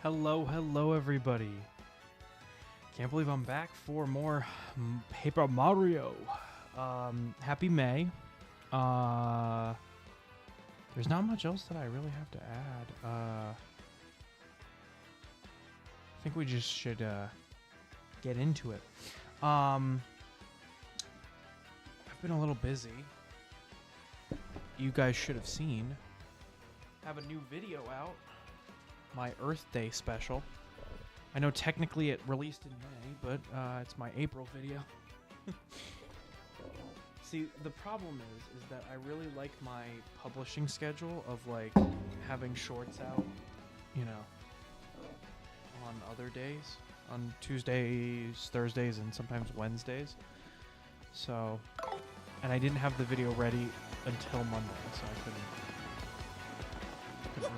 Hello everybody. Can't believe I'm back for more Paper Mario. Happy May. There's not much else that I really have to add. I think we just should get into it. I've been a little busy. You guys should have seen. Have a new video out. My Earth Day special. I know technically it released in May, but it's my April video. See, the problem is that I really like my publishing schedule of like having shorts out, you know, on other days, on Tuesdays, Thursdays, and sometimes Wednesdays. So, and I didn't have the video ready until Monday, so I couldn't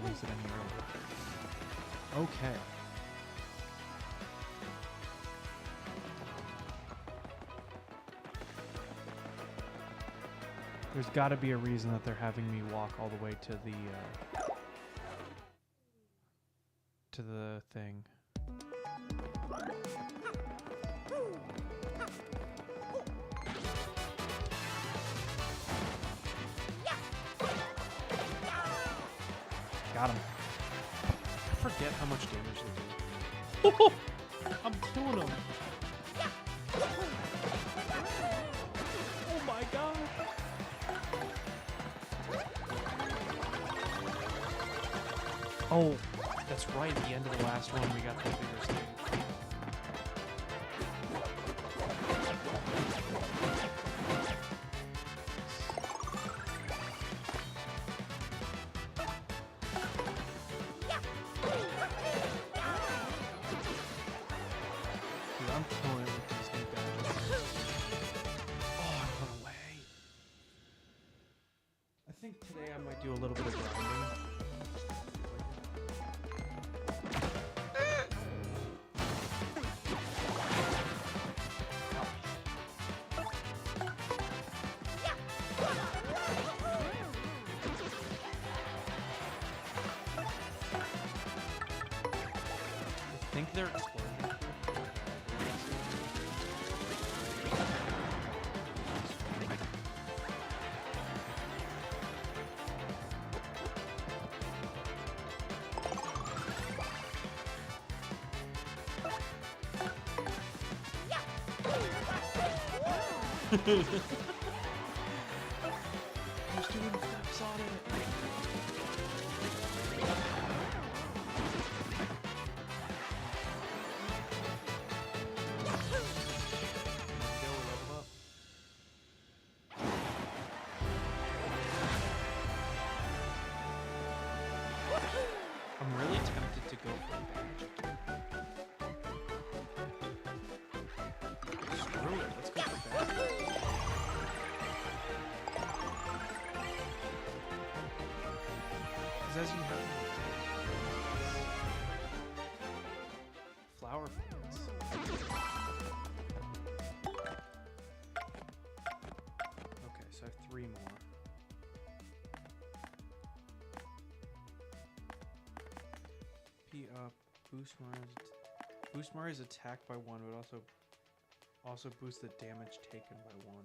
release it any earlier. Okay. There's got to be a reason that they're having me walk all the way to the thing. Got him. I forget how much damage they do. I'm killing him. Oh my god. Oh, that's right. At the end of the last one, we got the bigger stage. Dude, I'm killing it with these new badges. Oh, I went away. I think today I might do a little bit of grinding. I think they're exploding. I was doing flips on it. I'm really tempted to go for a badge. Screw it, let's go for badge. Because as you know, flower fields. Okay, so I have 3 more. P up, boost Mario's attack by 1, but also boost the damage taken by 1.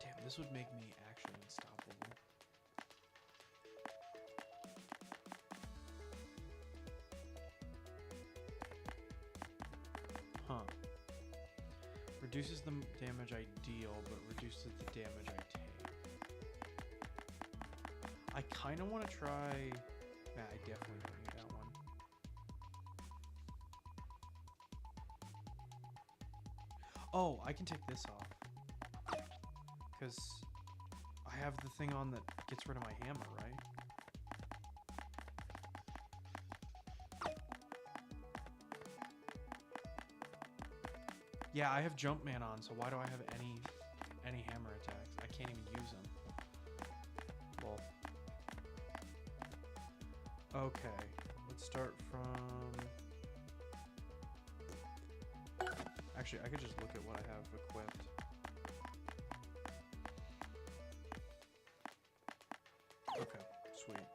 Damn, this would make me actually unstoppable. Huh. Reduces the damage I deal, but reduces the damage I take. I kind of want to try... Nah, I definitely don't need that one. Oh, I can take this off. Because I have the thing on that gets rid of my hammer, right? Yeah, I have Jumpman on, so why do I have any hammer attacks? I can't even use them. Well. Okay, let's start from... Actually, I could just look at what I have equipped. Okay, sweet.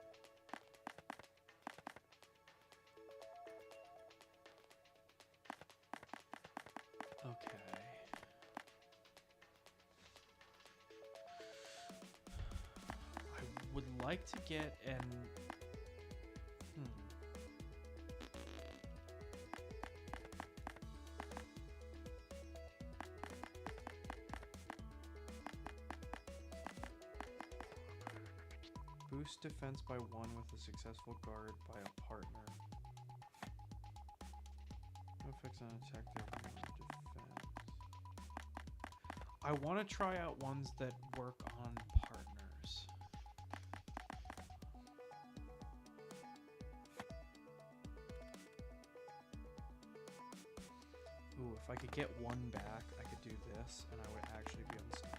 like to get an... Boost defense by 1 with a successful guard by a partner. No effects on attack defense. I want to try out ones that work on partners. Ooh, if I could get 1 back, I could do this, and I would actually be unstoppable.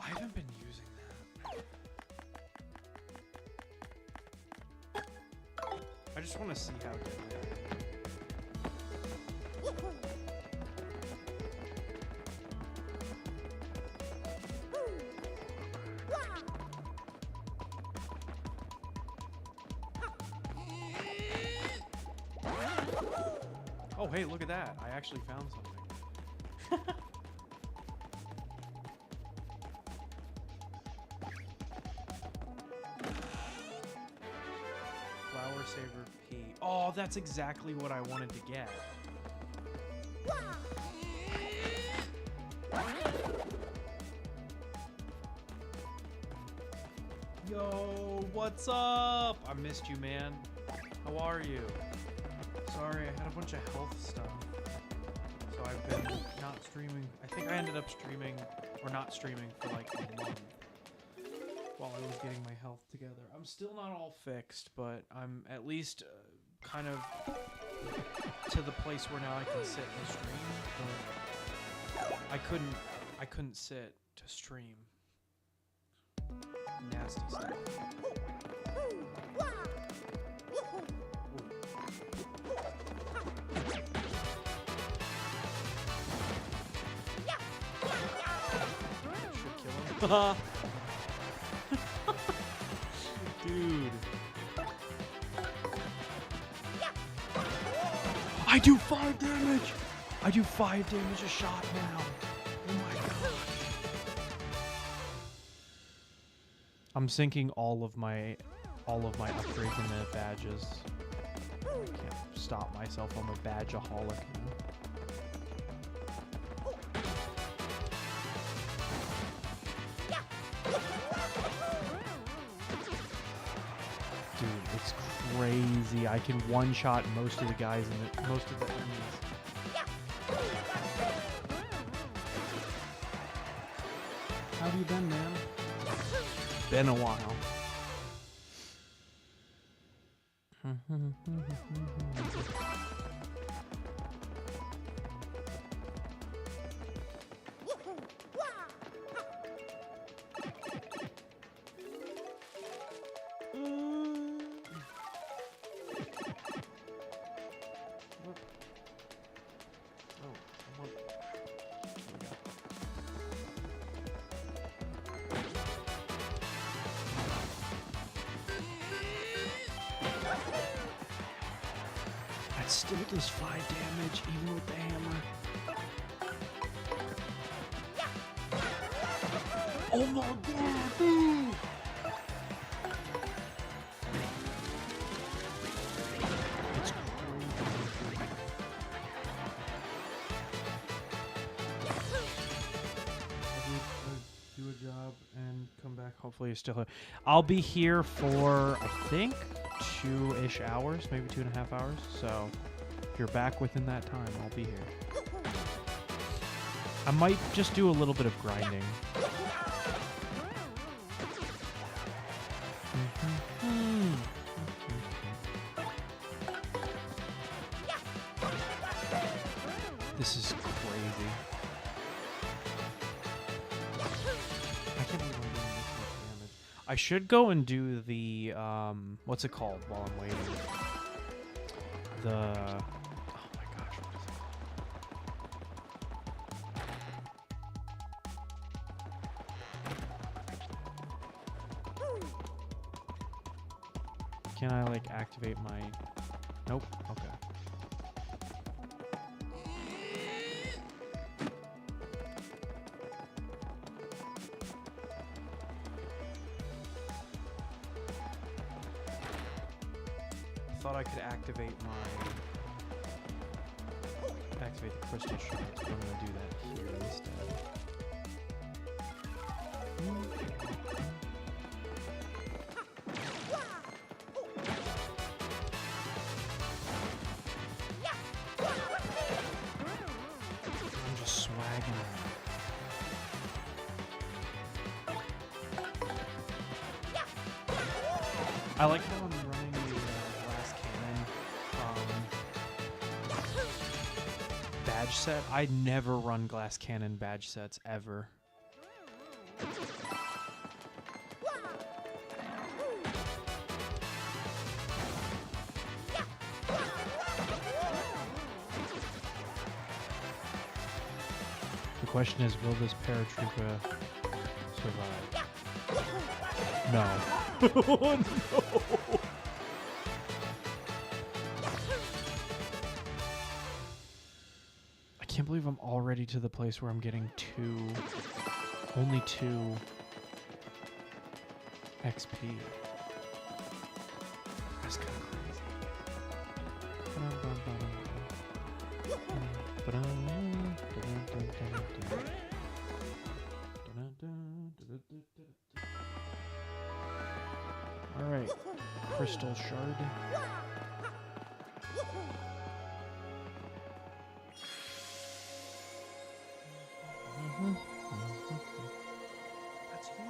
I haven't been using that. I just want to see how deadly I am. Oh, hey, look at that. I actually found something. Flower Saver P. Oh, that's exactly what I wanted to get. Yo, what's up? I missed you, man. How are you? Sorry, I had a bunch of health stuff. So I've been not streaming. I think I ended up streaming, or not streaming, for like a month while I was getting my health together. I'm still not all fixed, but I'm at least kind of to the place where now I can sit and stream. But I couldn't sit to stream. Nasty stuff. Dude. I do 5 damage! I do 5 damage a shot now. Oh my god. I'm sinking all of my upgrades in the badges. I can't stop myself. I'm a badgeaholic now. Crazy. I can one-shot most of the guys in most of the enemies. How have you been, man? Been a while. Still does 5 damage even with the hammer. Oh my god, dude! It's crazy. Do a job and come back. Hopefully you're still here. I'll be here for, I think, 2-ish hours, maybe 2.5 hours. So if you're back within that time, I'll be here. I might just do a little bit of grinding. This is crazy. I can't believe I'm doing this much damage. I should go and do the what's it called while I'm waiting? The oh my gosh, what is it? Can I like activate my? Nope. Okay. Thought I could activate the crystal shards, but I'm gonna do that here instead. I'm just swagging around. I like how I'm running the glass cannon badge set. I never run glass cannon badge sets ever. The question is, will this paratrooper survive? No. Oh, no. I can't believe I'm already to the place where I'm getting only two XP. That's kind of crazy. All right, crystal shard. That's you.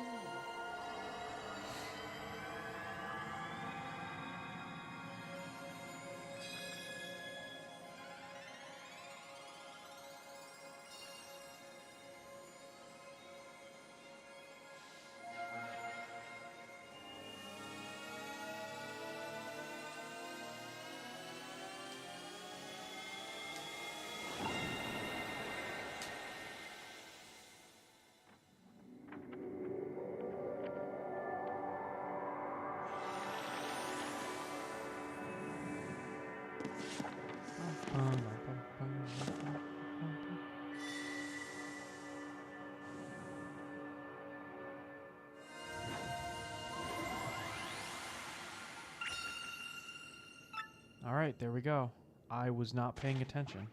All right, there we go. I was not paying attention.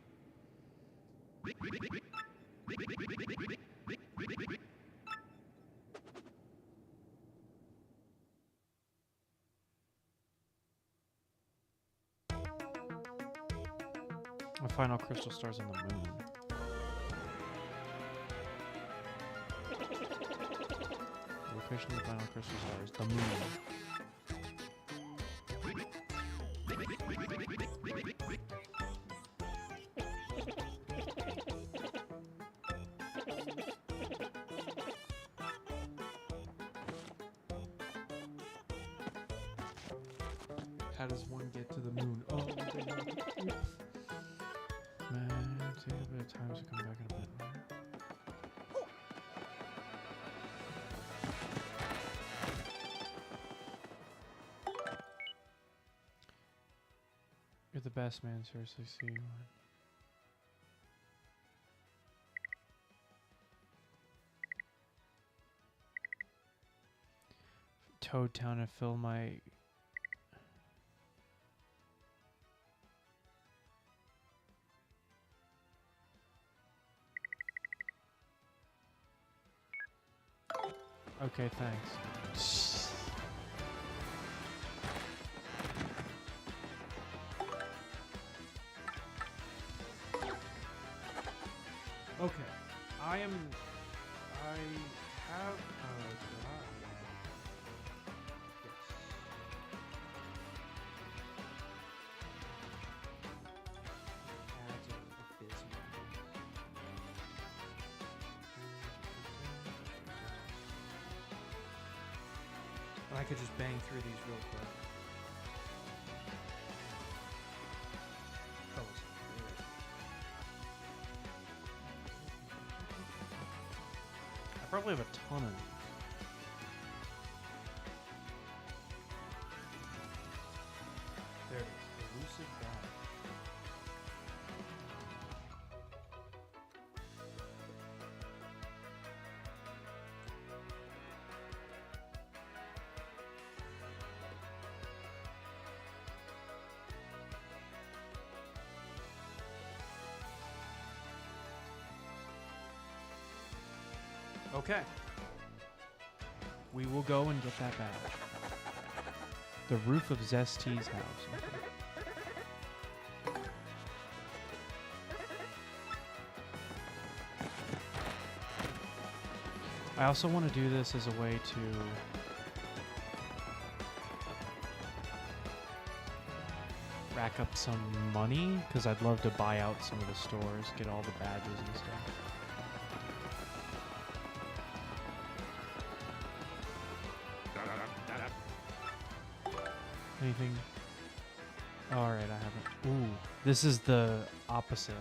The final crystal stars on the moon. The location of the final crystal stars, the moon. How does one get to the moon? Oh, man, take a bit of time to come back in a bit. You're the best, man. Seriously, see you. Toad Town and fill my. Okay, thanks. Okay, I have. I could just bang through these real quick. Oh, it's weird. I probably have a ton of these. There it is. Elusive Bag. Okay. We will go and get that badge. The roof of Zesty's house. Okay. I also want to do this as a way to rack up some money, because I'd love to buy out some of the stores, get all the badges and stuff. Anything? Alright, I haven't. Ooh, this is the opposite.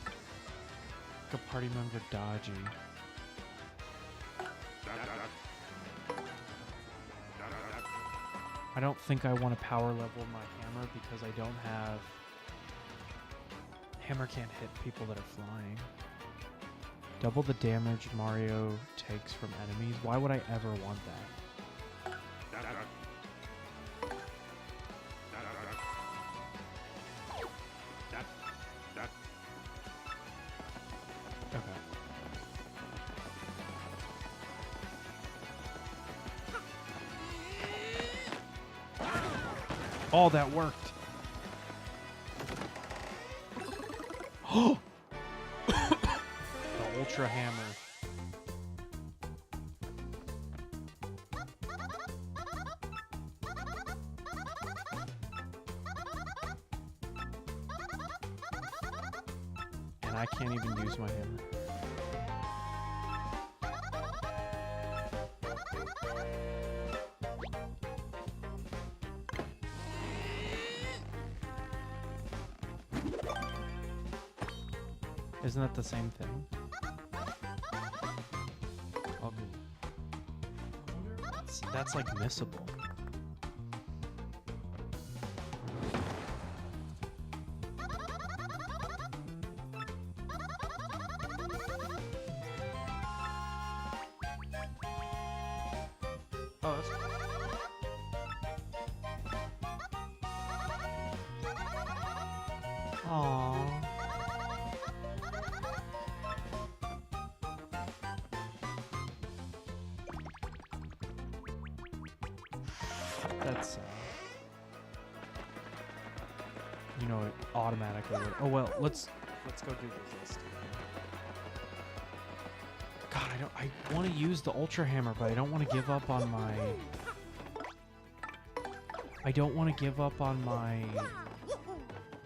Like a party member dodgy. I don't think I want to power level my hammer because I don't have... Hammer can't hit people that are flying. Double the damage Mario takes from enemies. Why would I ever want that? Okay. Oh, that worked. Oh! The Ultra Hammer. And I can't even use my hammer. Isn't that the same thing? That's like missable. Oh, that's cool. Aww. That's you know, it automatically would. Oh well, let's go do this list. God, I want to use the Ultra Hammer, but I don't want to give up on my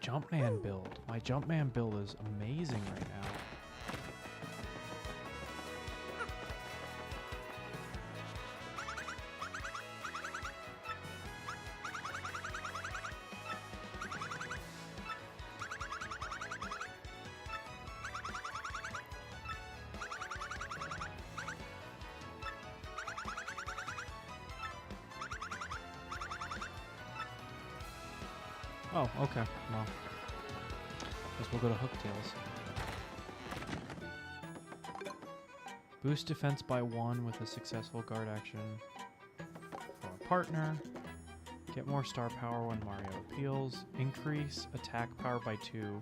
Jumpman build. My Jumpman build is amazing right now. Oh, okay. Well, guess we'll go to Hooktails. Boost defense by 1 with a successful guard action for a partner. Get more star power when Mario appeals. Increase attack power by 2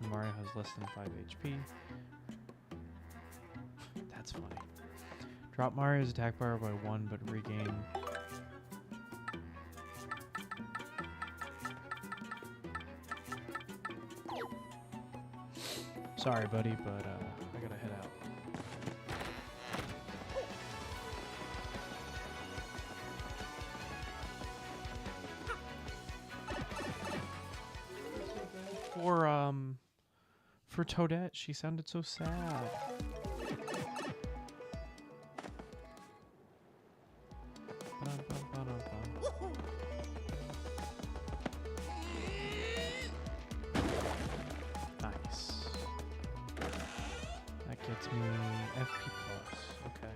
when Mario has less than 5 HP. That's funny. Drop Mario's attack power by 1 but regain... Sorry, buddy, but I gotta head out. For Toadette, she sounded so sad. Nice. That gets me FP plus. Okay.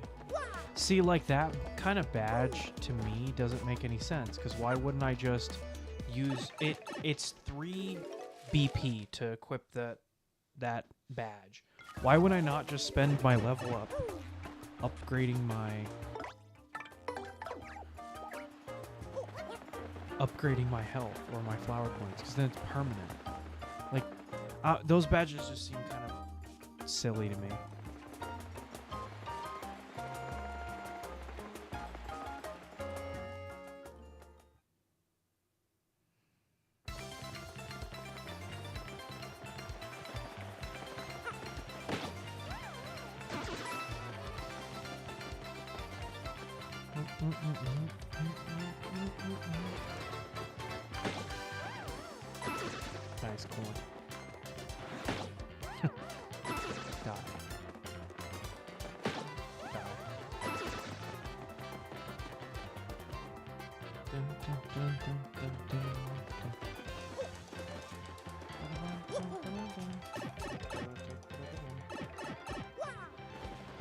See, like that kind of badge to me doesn't make any sense, because why wouldn't I just use it? It's 3 BP to equip that badge. Why would I not just spend my level up upgrading my health or my flower points, because then it's permanent. Like those badges just seem kind of silly to me. Nice, cool. Die. Die. Dun, dun, dun, dun, dun, dun, dun.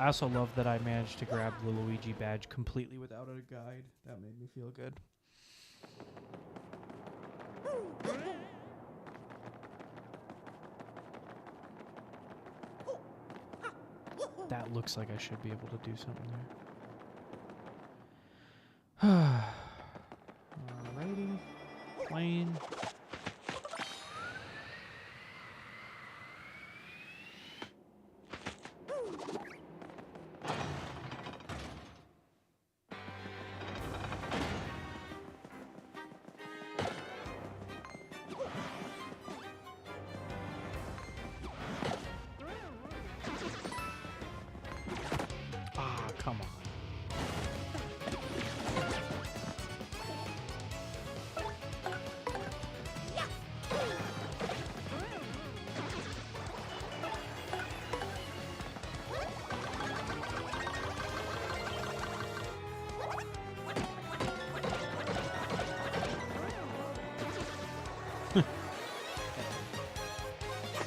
I also love that I managed to grab the Luigi badge completely without a guide. That made me feel good. That looks like I should be able to do something there. Alrighty. Plane. Come on.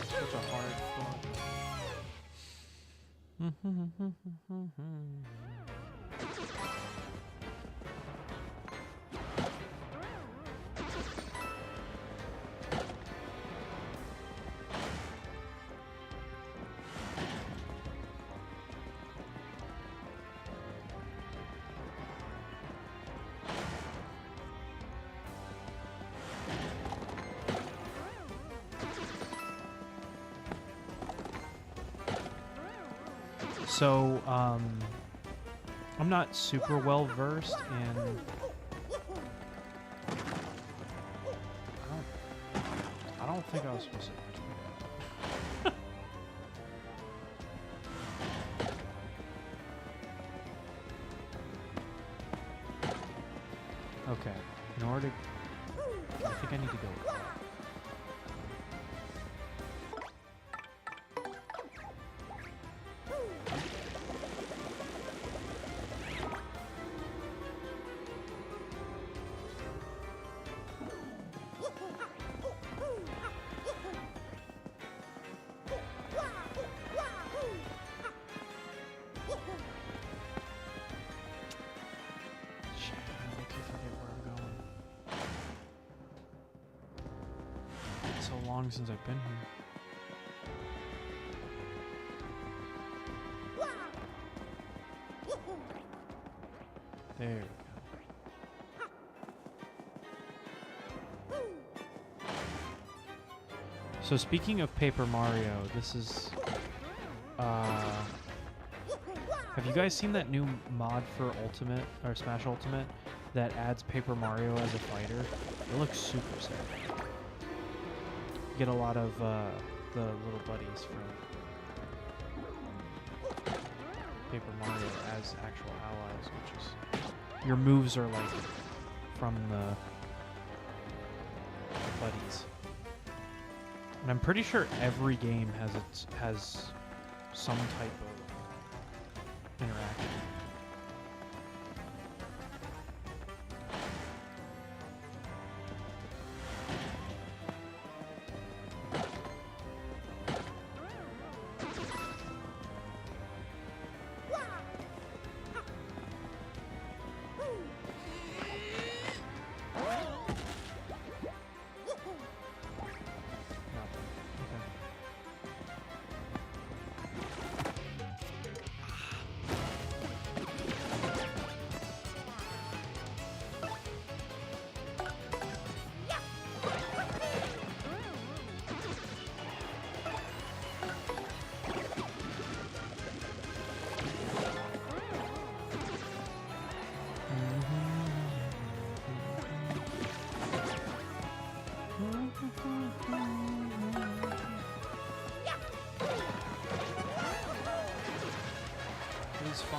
Such a hard So, I'm not super well versed in. I don't think I was supposed to do that. Okay, in order to, I think I need to go. So long since I've been here. There we go. So speaking of Paper Mario, this is have you guys seen that new mod for Ultimate or Smash Ultimate that adds Paper Mario as a fighter? It looks super sick. You get a lot of the little buddies from Paper Mario as actual allies, which is your moves are like from the buddies. And I'm pretty sure every game has some type of interaction.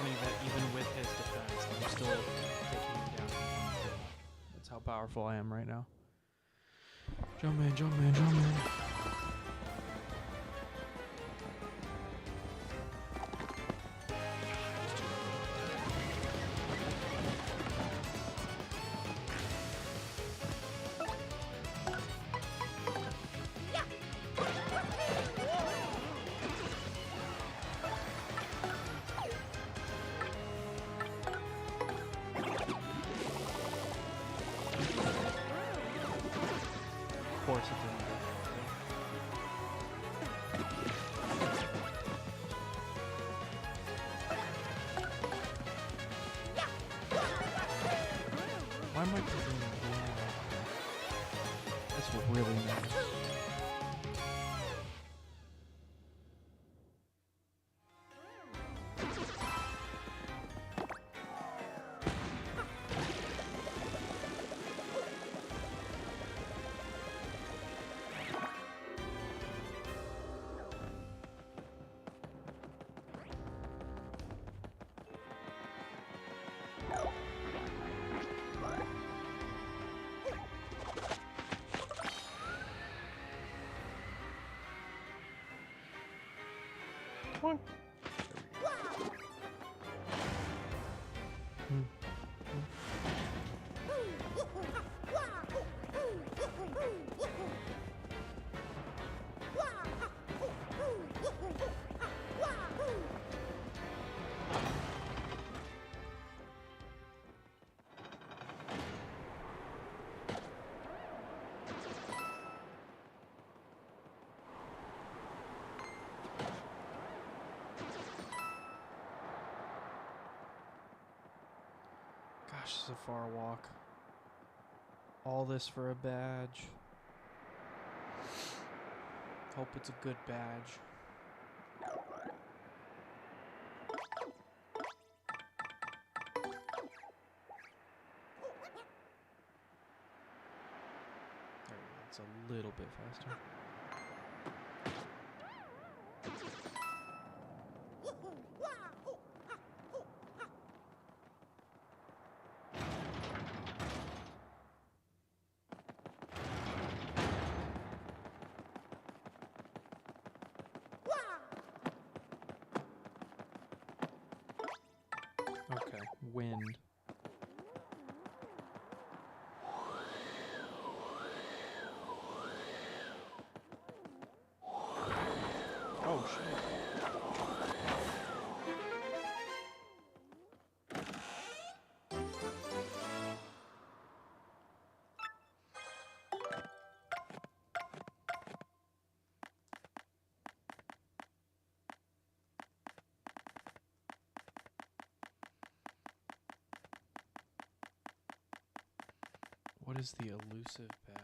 funny that even with his defense, I'm still taking him down. That's how powerful I am right now. Jumpman, Jumpman, Jumpman. Of course it didn't. Why am I keeping That's really nice. Come on. Gosh, this is a far walk. All this for a badge. Hope it's a good badge. There we go. It's a little bit faster. Okay, wind. Oh shit. What is the elusive badge?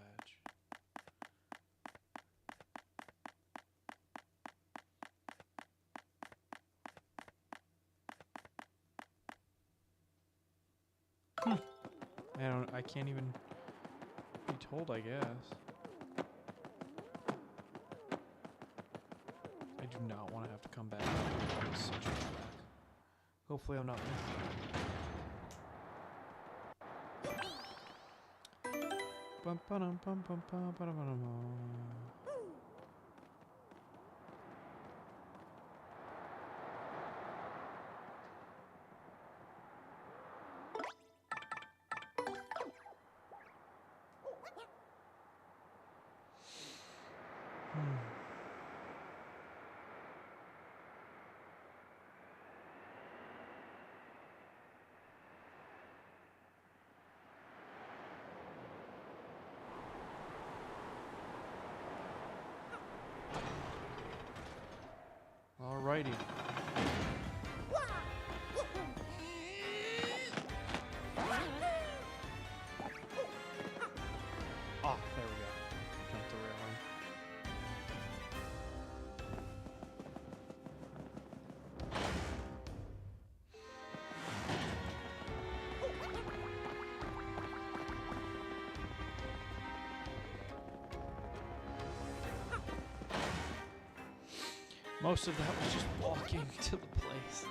I can't even be told, I guess. I do not want to have to come back. That was such a track. Hopefully I'm not missing. Bum, ba-dum, bum, bum, bum, ba-dum, ba-dum, bum. Alrighty. Ah, there we go. Jumped the railing. Most of that was just walking to the place.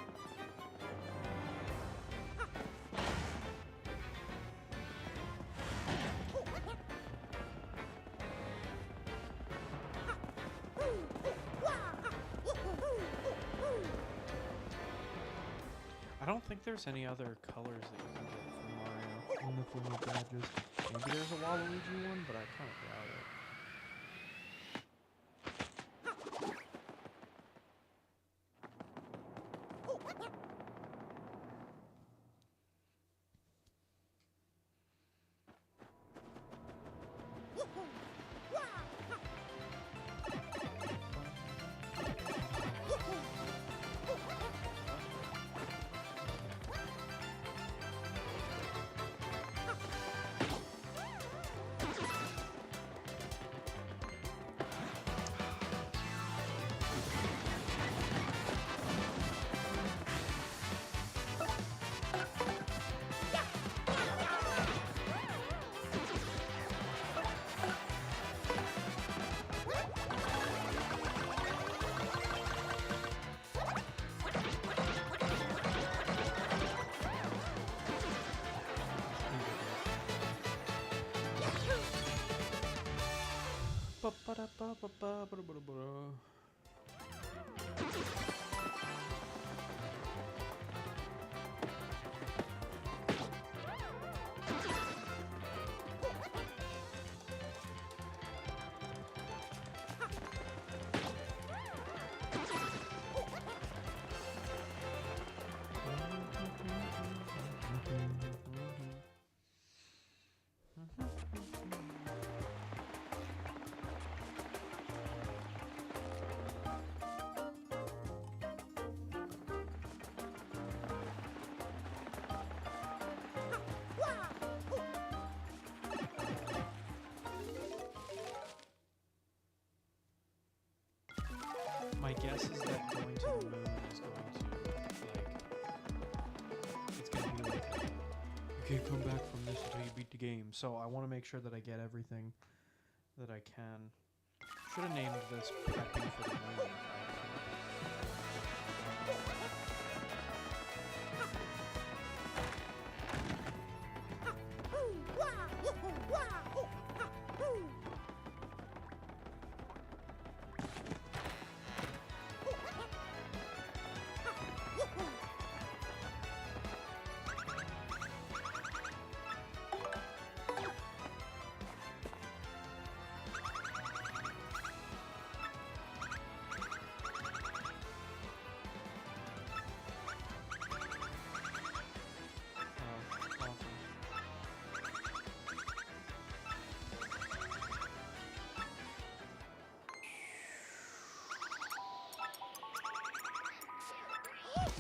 think there's any other colors that you can get from Mario in the form of badges. Maybe there's a Waluigi one, but I kind of doubt it. My guess is that going to the moon is going to, it's going to be like, you can't come back from this until you beat the game. So I want to make sure that I get everything that I can. Should have named this Prepping for the Moon.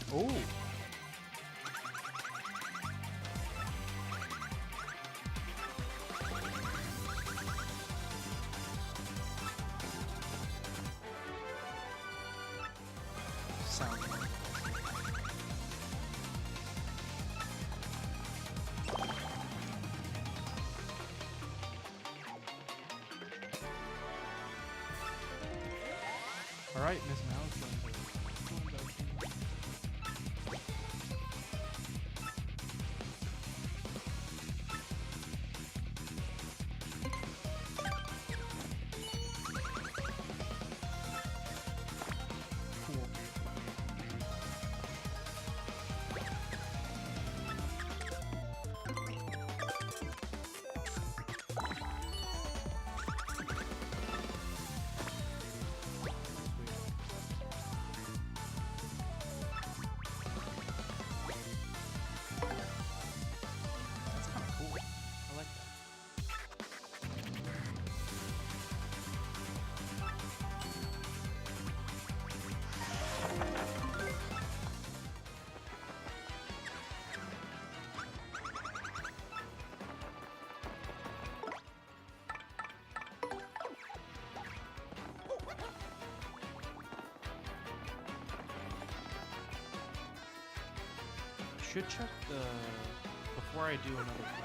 Oh! Sound. All right, Miss Mouse. Should check the before I do another one.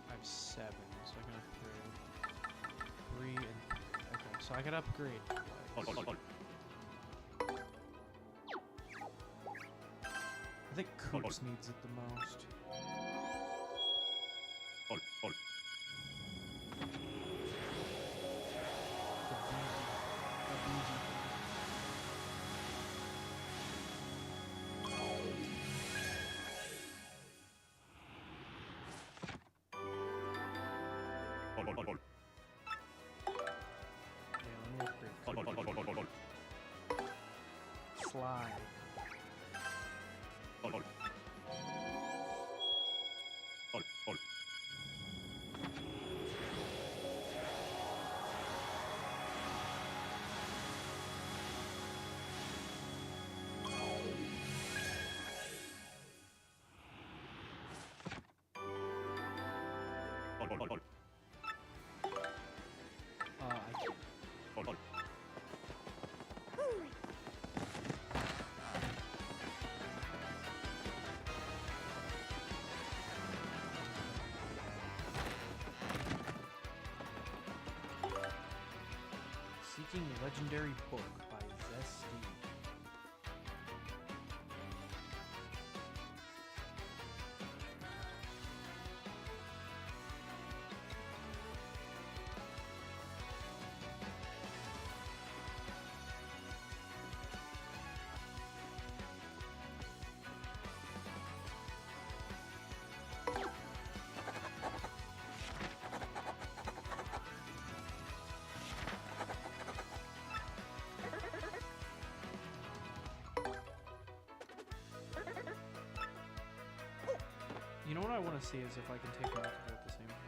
I have 7, so I can upgrade 3 and okay, so I can upgrade. I think Coops needs it the most. Slide. Seeking Legendary Book by Zesty. You know what I want to see is if I can take multiple at the same time.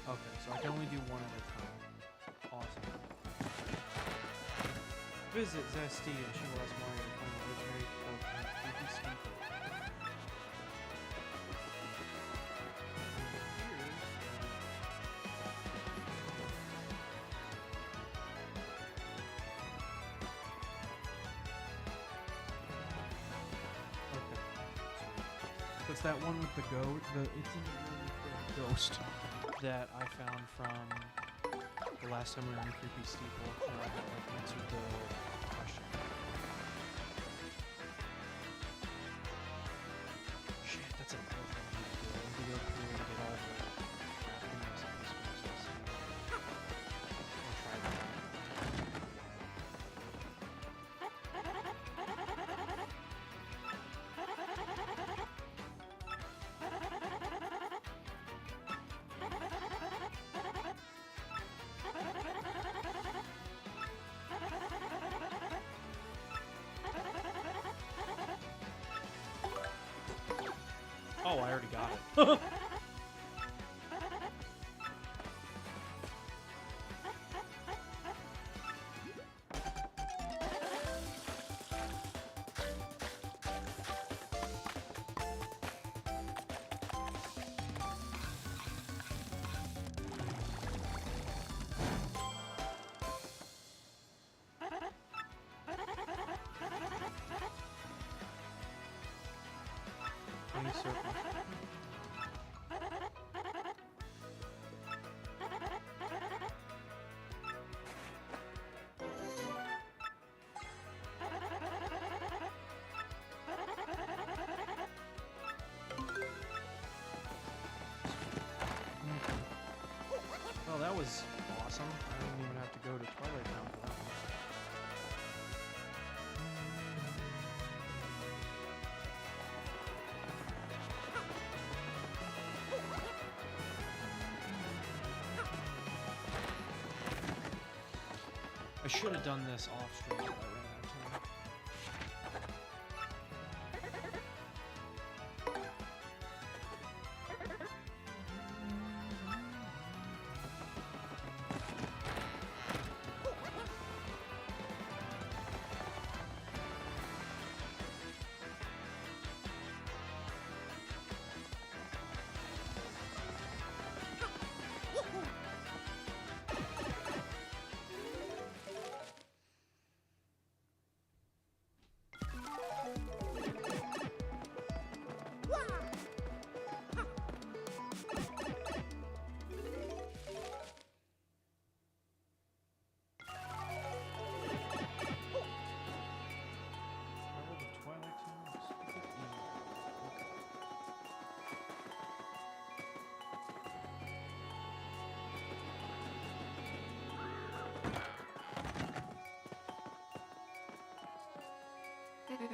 Okay, so I can only do one at a time. Awesome. Visit Zesty and she will ask Mario to find the legendary book and creepy steeple. It's that one with the goat. It's in the ghost that I found from the last time we were in Creepy Steeple, where I had like answered the question. Shit, that's another thing I need to do. I need to go through and get all the crafting recipes from Zesty. I'll try that. Oh, I already got it. Circle. Oh, that was awesome. I didn't even have to go to Twilight Town for that one. I should have done this off stream, but I ran out of time. The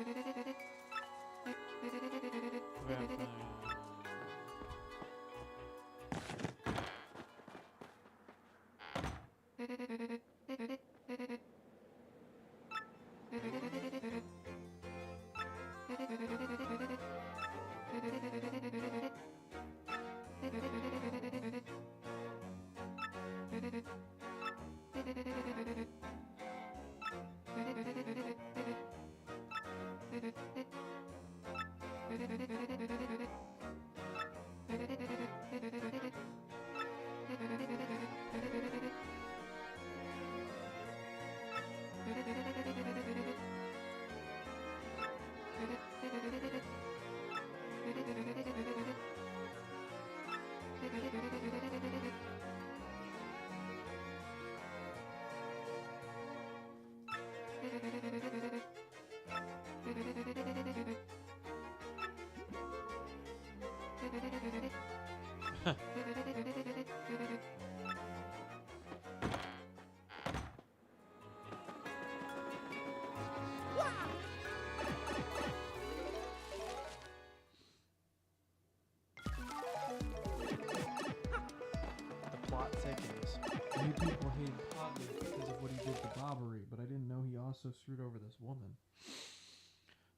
plot thickens. Many people hated Podley because of what he did to Bobbery, but I didn't know he also screwed over this woman.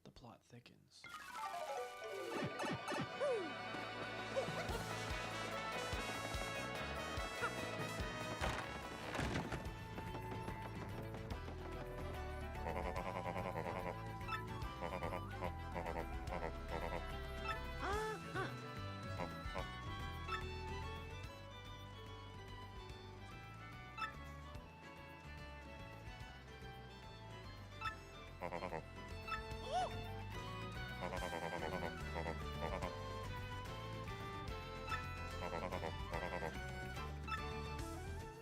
The plot thickens.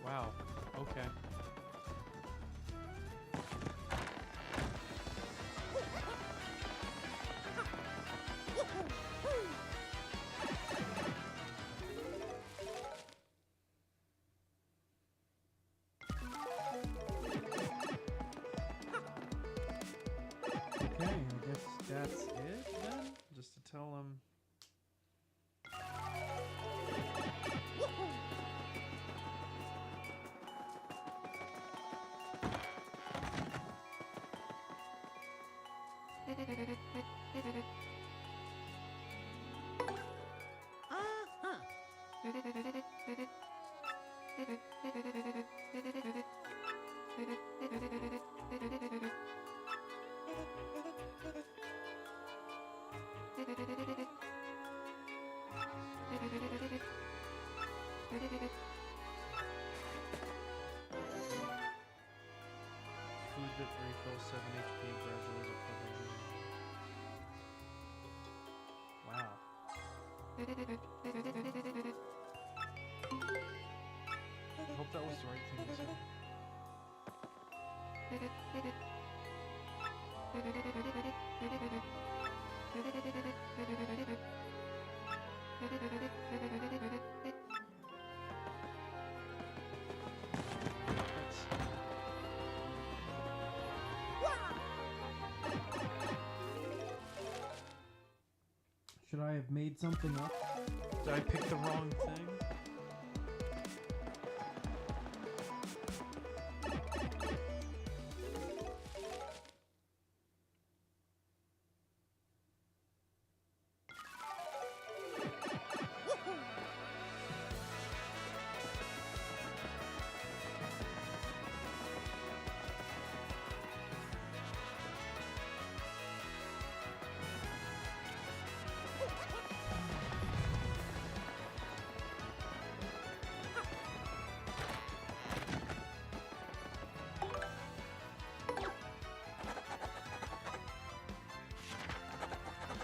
Wow. Okay. Okay, I guess that's it then? Just to tell him. Food that refills 7 HP gradually recovering. Wow. I hope that was the right thing to say. Should I have made something up? Did I pick the wrong thing?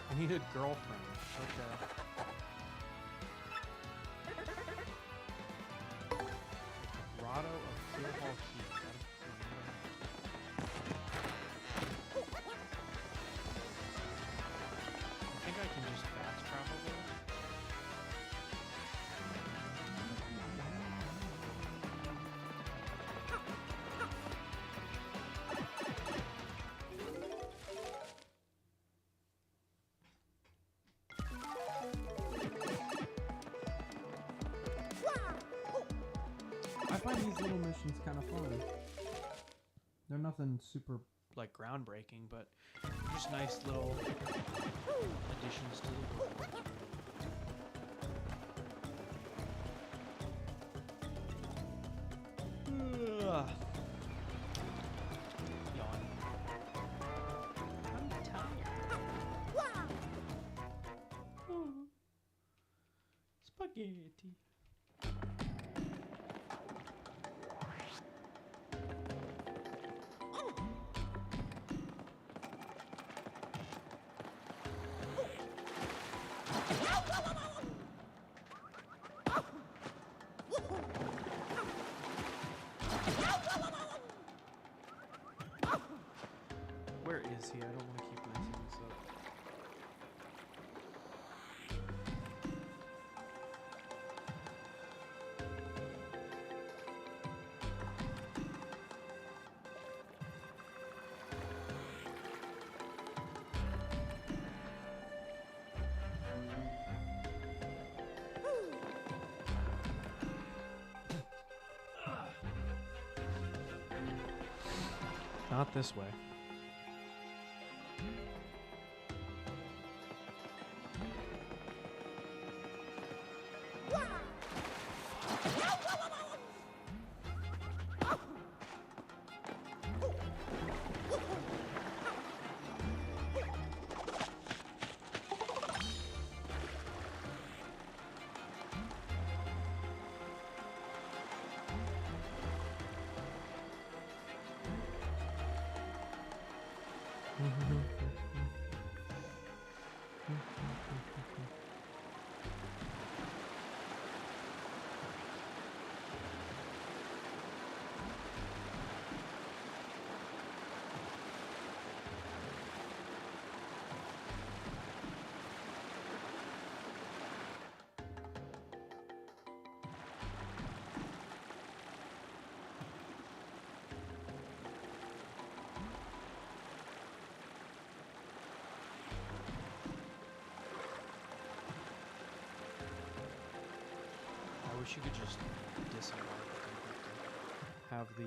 I needed girlfriend. Okay. Grotto of Kill Hall Keep. I think I can just fast travel there. these little missions kind of fun. They're nothing super like groundbreaking, but just nice little additions to the world. Ugh. Yawn. I'm tired. Oh. Spaghetti. Where is he? I don't want to keep messing this up. Not this way. I wish you could just disembark and have the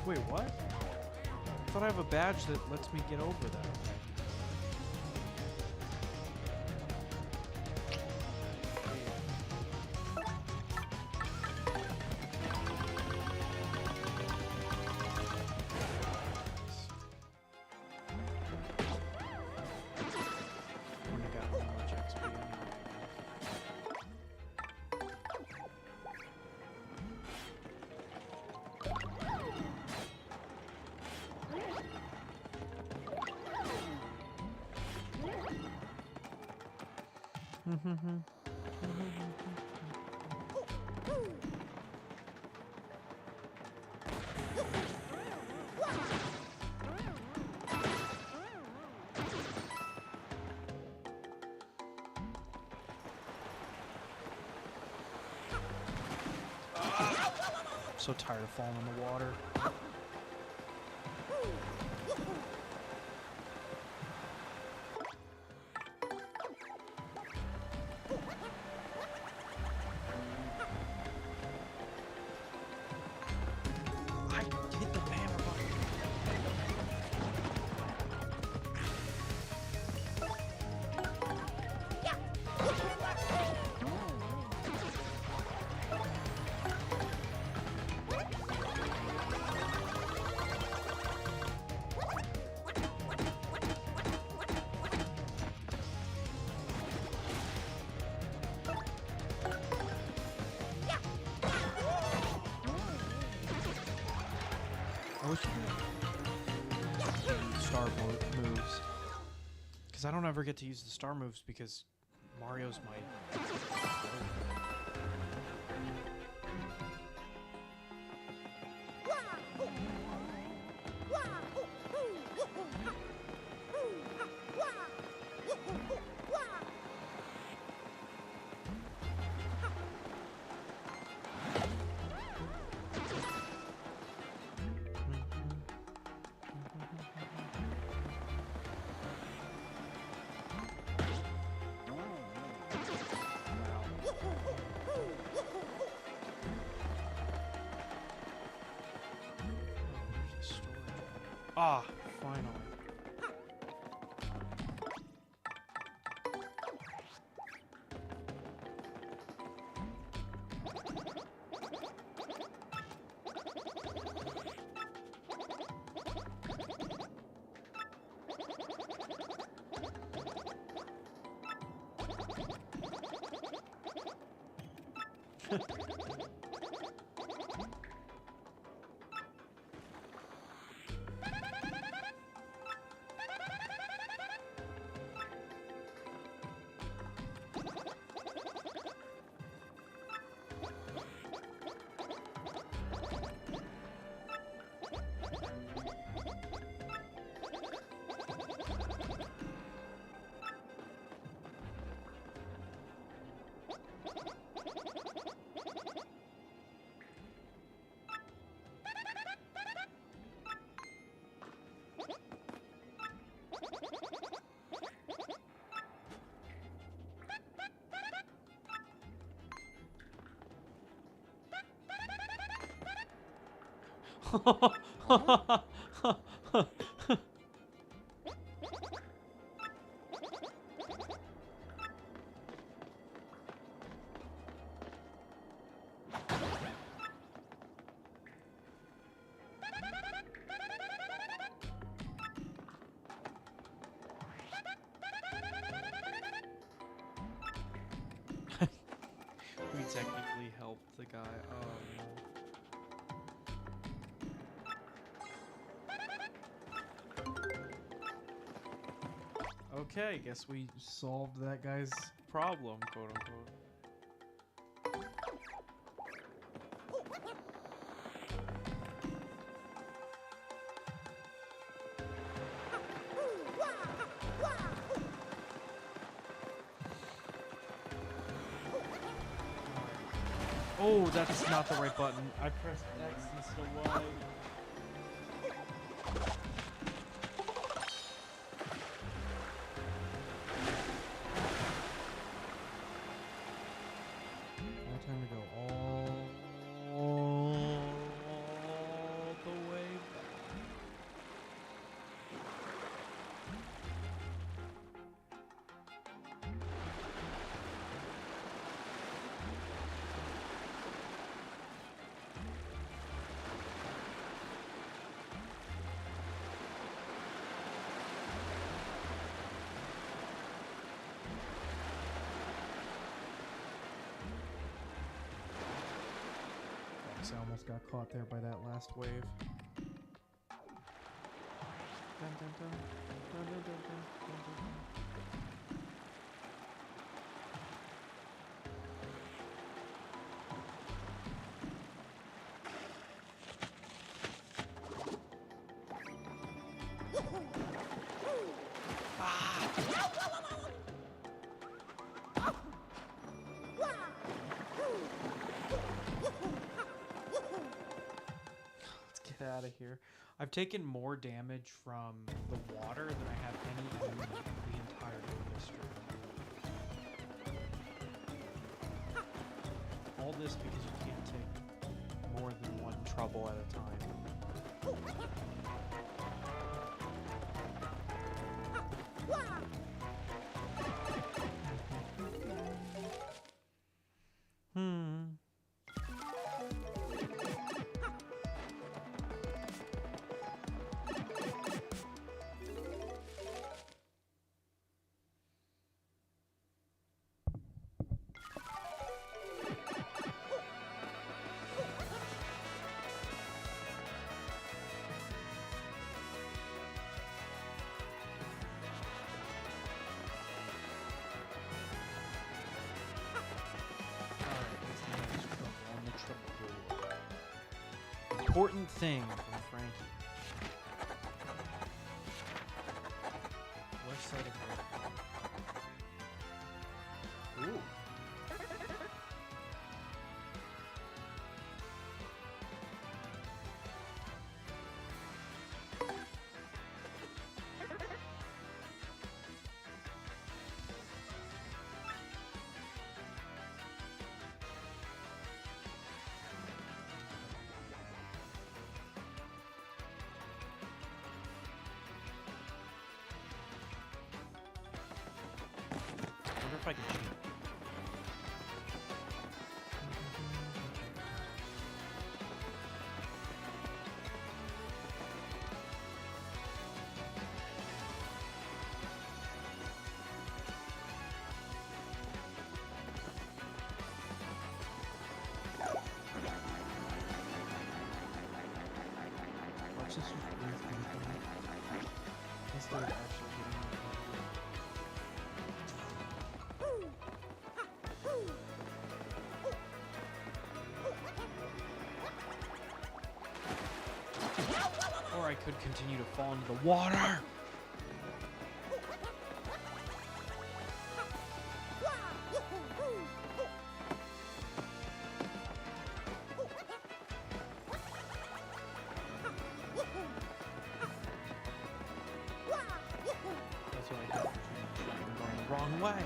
Wait, what? I thought I have a badge that lets me get over that. Wouldn't have gotten that much XP anyway. So tired of falling in the water. I hit the banner button. wish you Star moves. Because I don't ever get to use the star moves because Mario's my... Ah, finally. We technically helped the guy. Oh, no. Okay, guess we solved that guy's problem, quote unquote. Oh, that's not the right button. I pressed X instead of Y. Now time to go all The way back. I almost got caught there by that last wave. Dun, dun, dun. Dun, dun, dun, dun, dun, dun, dun. Out of here. I've taken more damage from the water than I have any enemy the entirety of this stream. All this because you can't take more than one trouble at a time. important thing from Frankie. West side of Great. Ooh. I wonder if I can cheat. Watch this with instead of actually getting it. Or I could continue to fall into the water. That's what I did. I'm going the wrong way.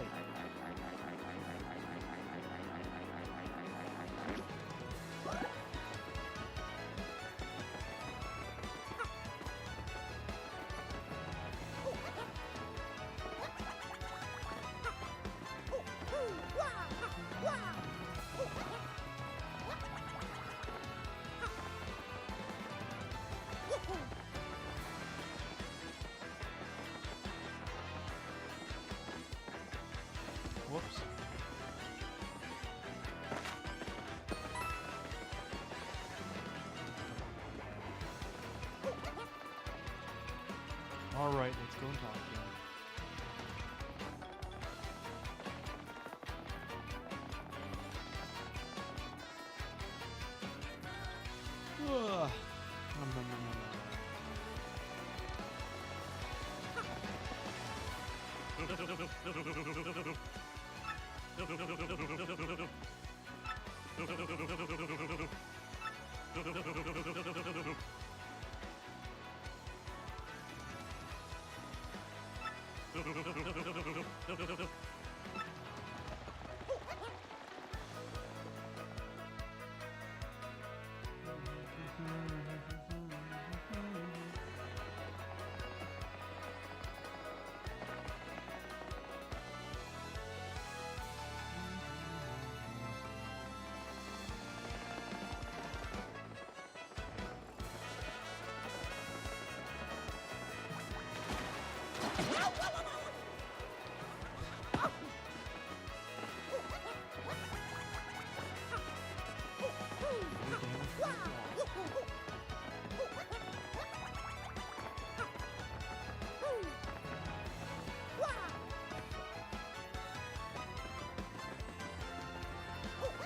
Whoops. All right, let's go and talk to him. Ugh. Nom, nom, nom, nom, nom.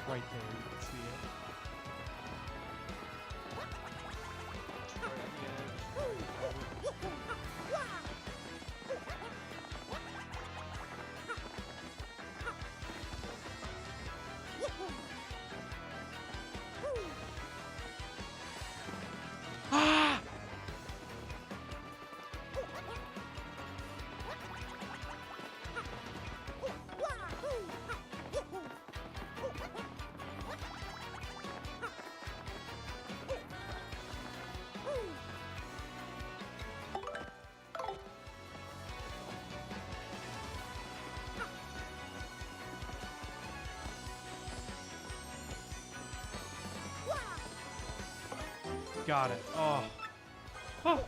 Right there, you can see it. Ah! Got it. Oh. Oh.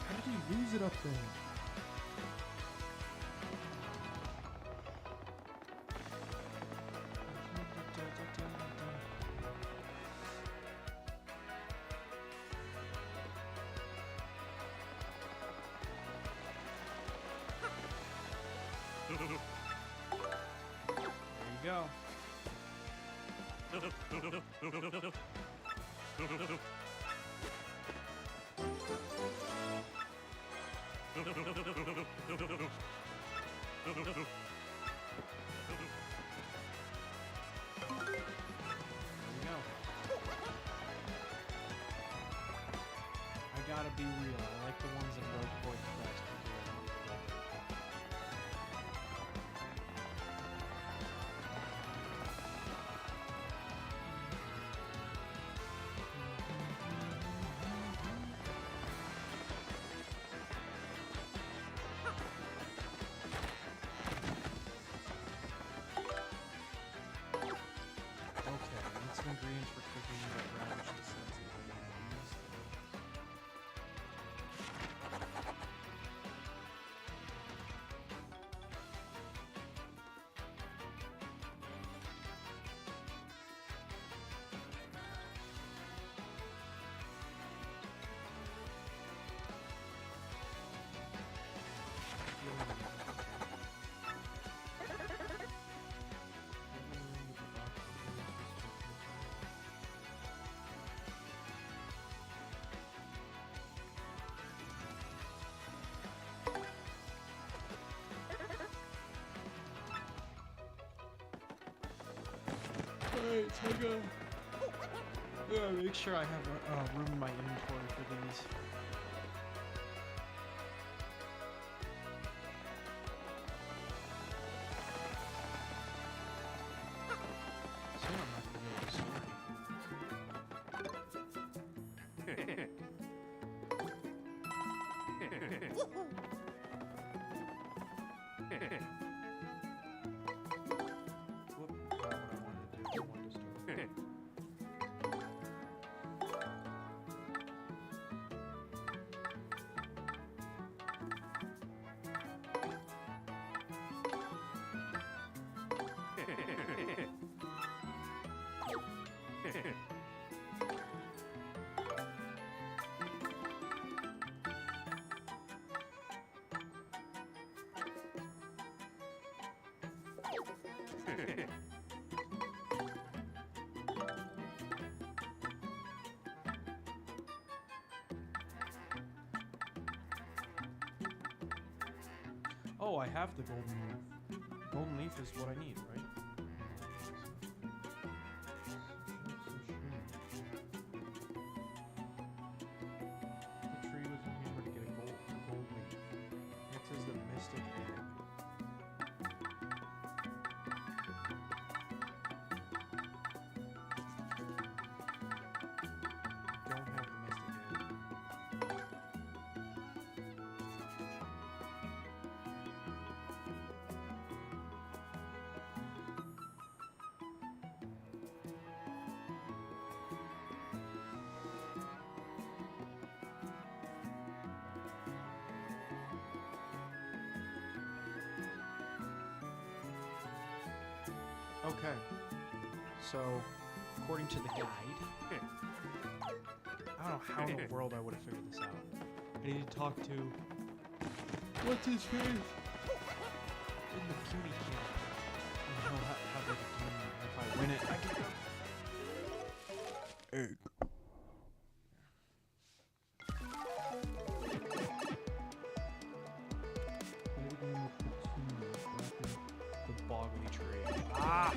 How did he lose it up there? There you go. I gotta be real. I like the ones in Rogue Point the best because they're not clever. Okay, I need some ingredients for cooking that relish the sense of the mayonnaise. Alright, so I gotta make sure I have room in my inventory for these. Soon I'm not gonna be able to store anything. Whoop, not what I wanted to do. I wanted to store. Oh, I have the golden leaf. Golden leaf is what I need, right? The tree was in here to get a gold leaf. Next is the mystic egg. Don't have the mystic egg. Okay, so according to the guide, I don't know how in the world I would have figured this out. I need to talk to what's his face in the cutie camp, and he'll have like a game. And if I win it, I get the egg. The boggly tree. Ah!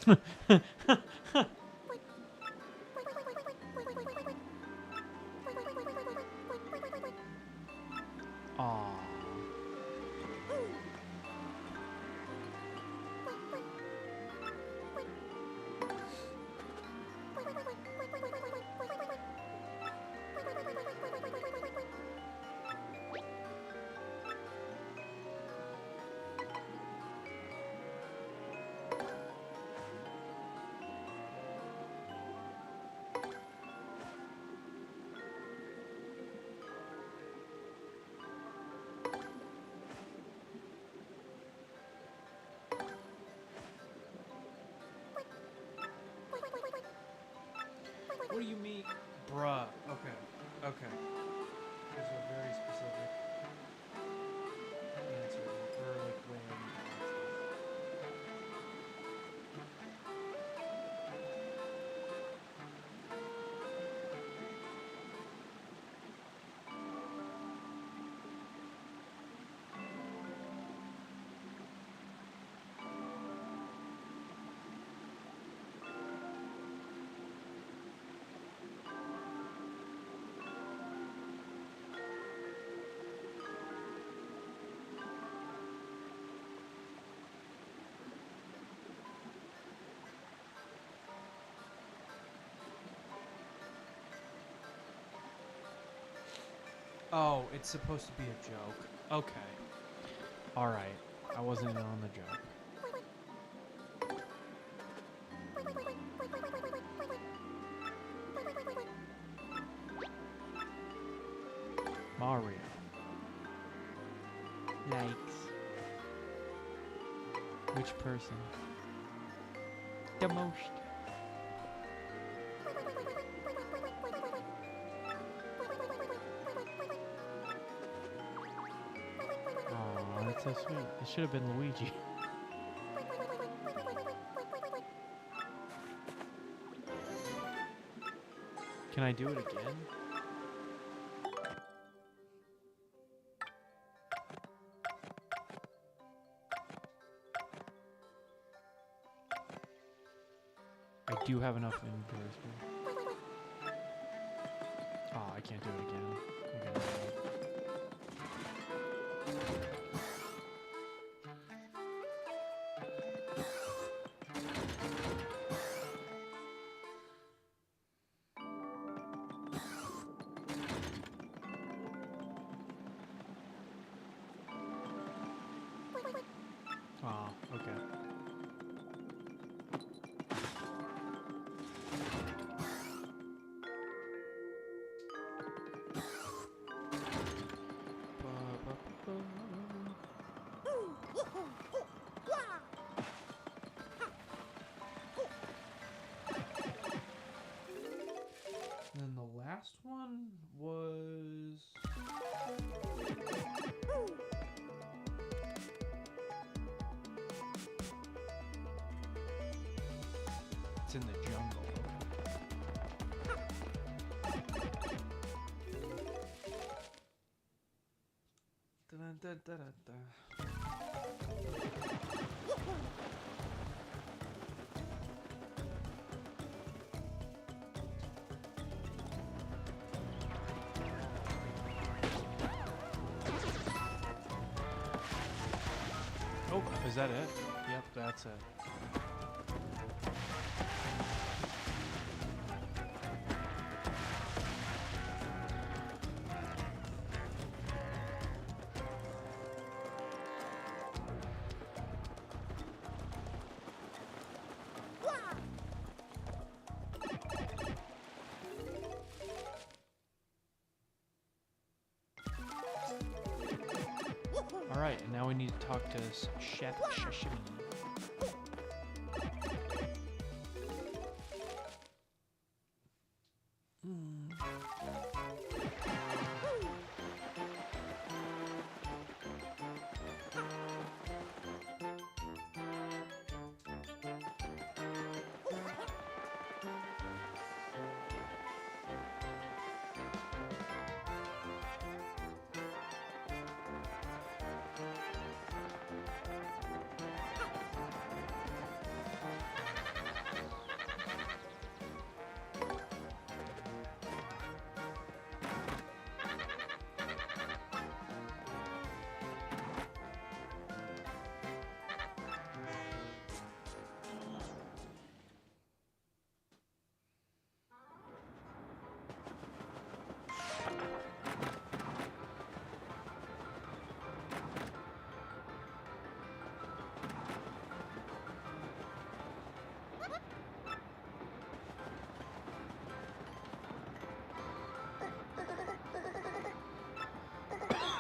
Aw. What do you mean? Bruh. Okay. Okay. There's a very specific answer or like way I need to ask this. Oh, it's supposed to be a joke. Okay. All right. I wasn't in on the joke. Mario. Likes. Which person? The most. Aw, that's so sweet. It should have been Luigi. Can I do it again? I do have enough inventory space. Oh, I can't do it again. Okay. Oh, okay. And then the last one was... It's in the jungle. Da-da-da-da-da. Oh, is that it? Yep, that's it. Alright, and now we need to talk to Chef Sashimi.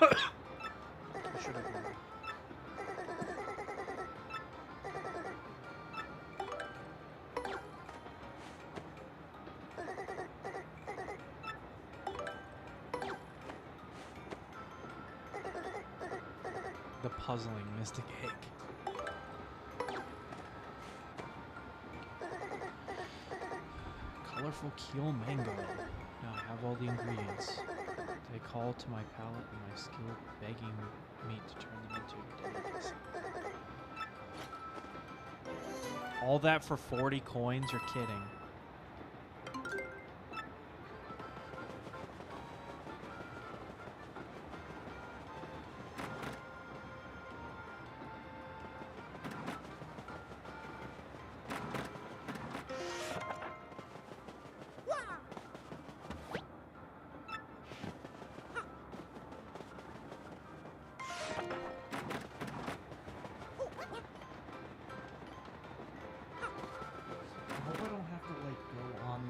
I should have won. The puzzling mystic egg. Colorful keel mango. Now I have all the ingredients. They call to my palate and my skill, begging me to turn them into delicacy. All that for 40 coins? You're kidding.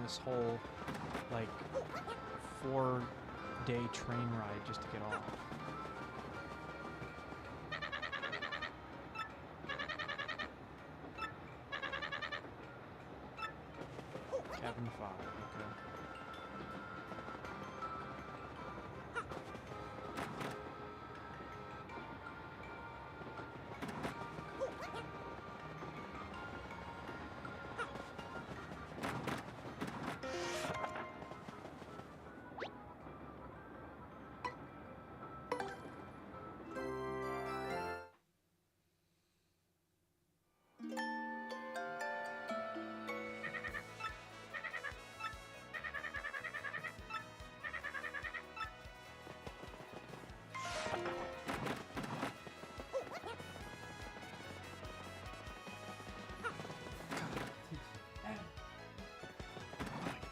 This whole like 4-day train ride just to get off. Cabin 5, okay.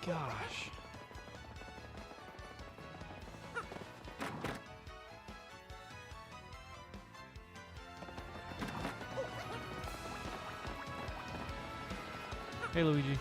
Gosh. Hey, Luigi.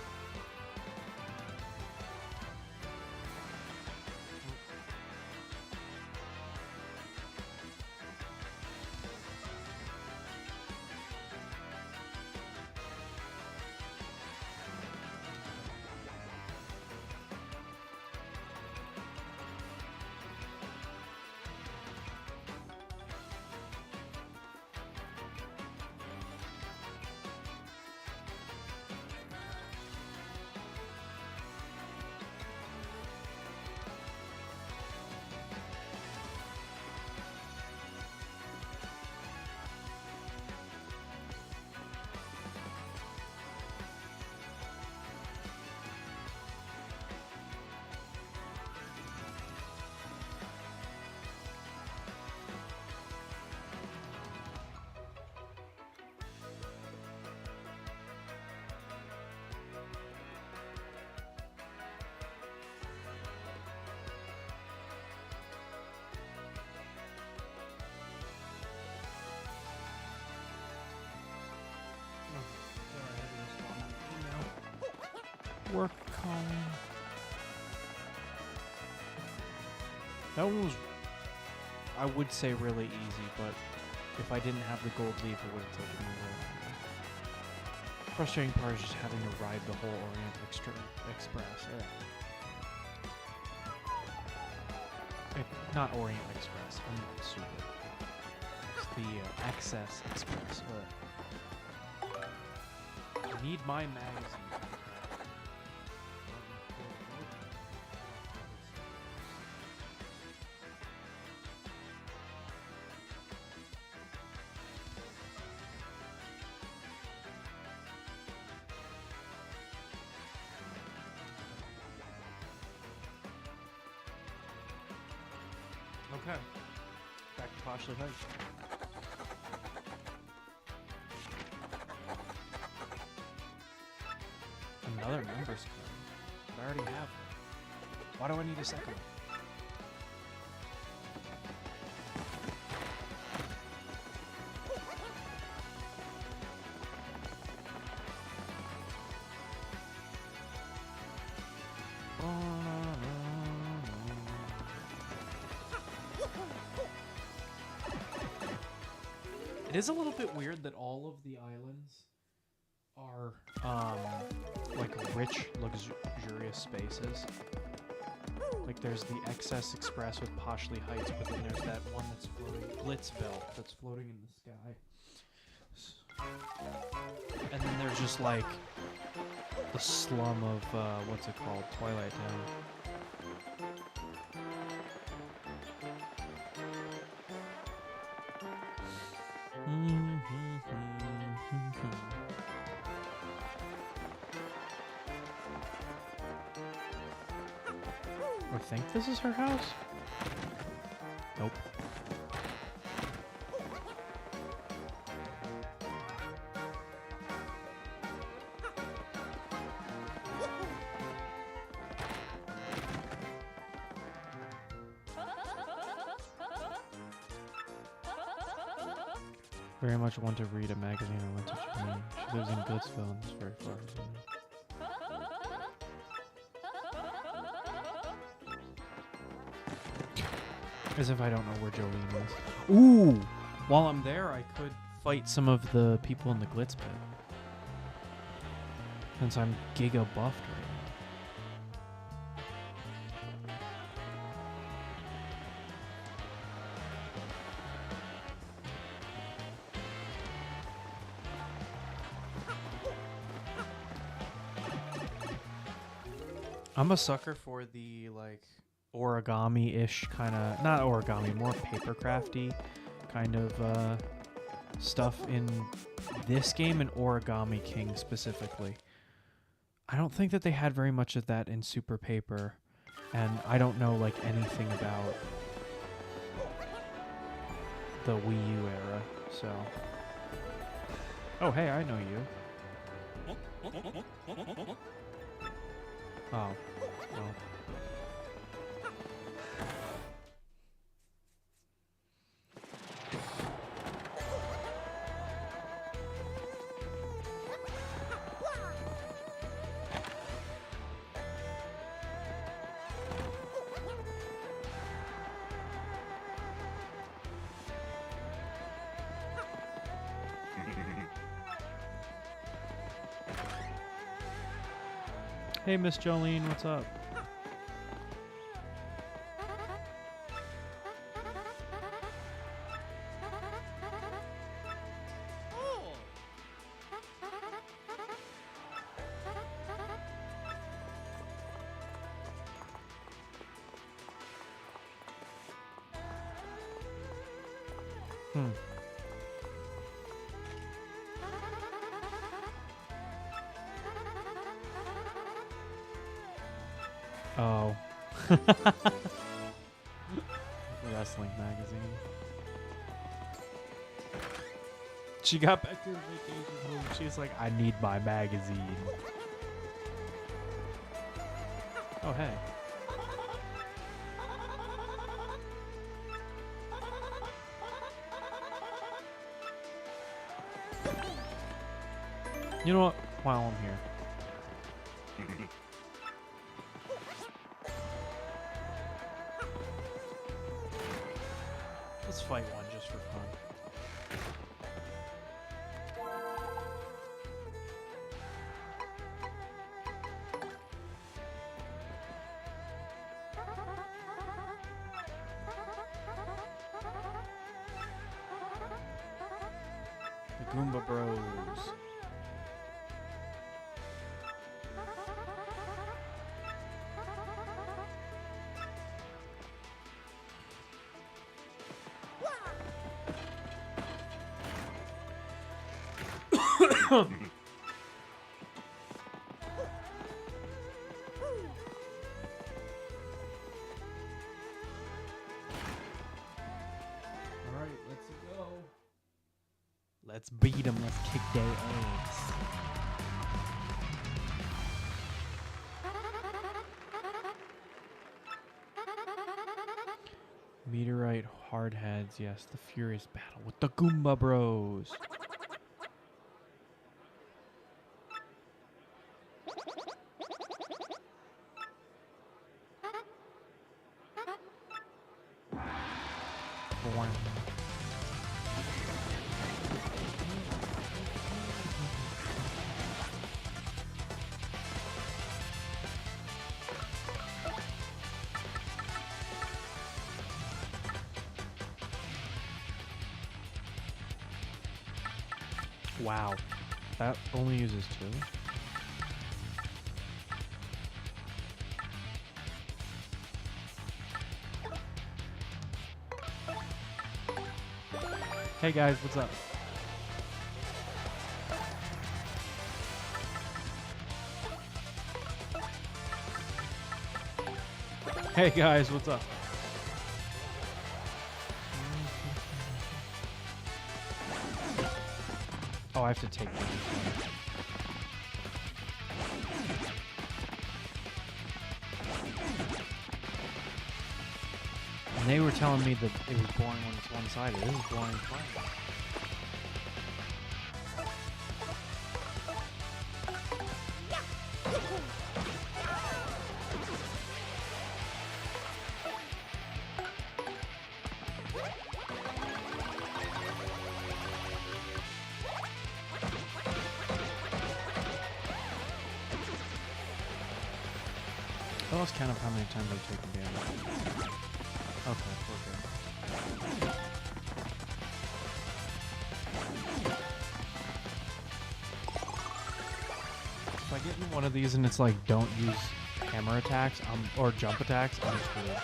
Work calling. That one was, I would say, really easy, but if I didn't have the gold leaf, it would have taken me way longer. Frustrating part is just having to ride the whole Orient Express. Not Orient Express. I'm stupid. It's the Access Express. I need my magazine. Okay, back to Poshley Heights. Another members club. I already have one. Why do I need a second one? It is a little bit weird that all of the islands are like rich, luxurious spaces. Like there's the Excess Express with Poshley Heights, but then there's that one that's floating, Blitzville, that's floating in the sky. And then there's just like the slum of what's it called, Twilight Town. I think this is her house? Nope. Very much want to read a magazine I went to Japan. She lives in Goodsville and is very far from me. As if I don't know where Jolene is. Ooh! While I'm there, I could fight some of the people in the Glitz pit. Since I'm giga buffed right now. I'm a sucker for the, like, origami-ish kind of, not origami, more papercrafty kind of stuff in this game and Origami King specifically. I don't think that they had very much of that in Super Paper, and I don't know like anything about the Wii U era, so. Oh, hey, I know you. Oh, well. Hey, Miss Jolene, what's up? Oh. Wrestling magazine. She got back to her vacation home. She's like, I need my magazine. Oh, hey. You know what? While I'm here. Let's fight one just for fun. The Goomba Bros. Alright, let's go. Let's beat them. Let's kick their ass. Meteorite hardheads, yes. The furious battle with the Goomba Bros. Wow. That only uses 2? Hey guys, what's up? Hey guys, what's up? Oh, I have to take this. And they were telling me that it was boring when it's one-sided. This is boring playing. I lost count of how many times I've taken damage. Okay, we're good. If I get in one of these and it's like, don't use hammer attacks, or jump attacks, I'm screwed.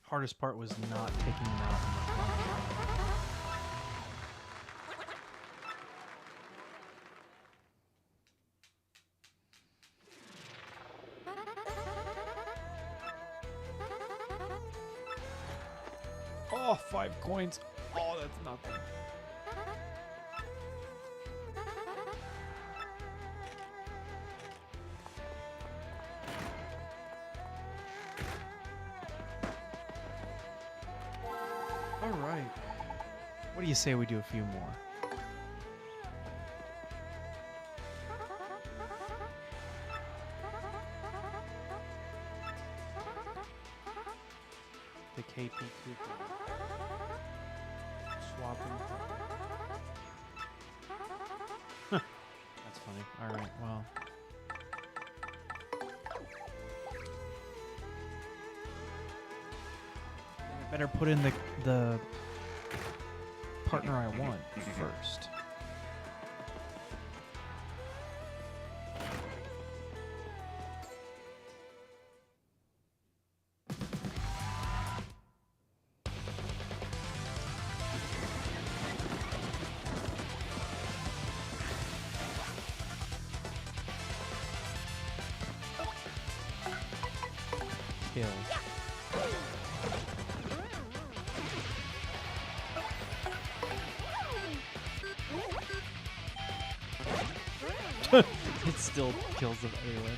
Hardest part was not taking them out in the Oh, 5 coins. Oh, that's nothing. All right. What do you say we do a few more? The KP coupon. Swapping. That's funny. All right. Well. I better put in the partner I want first. Kill. It still kills them anyway.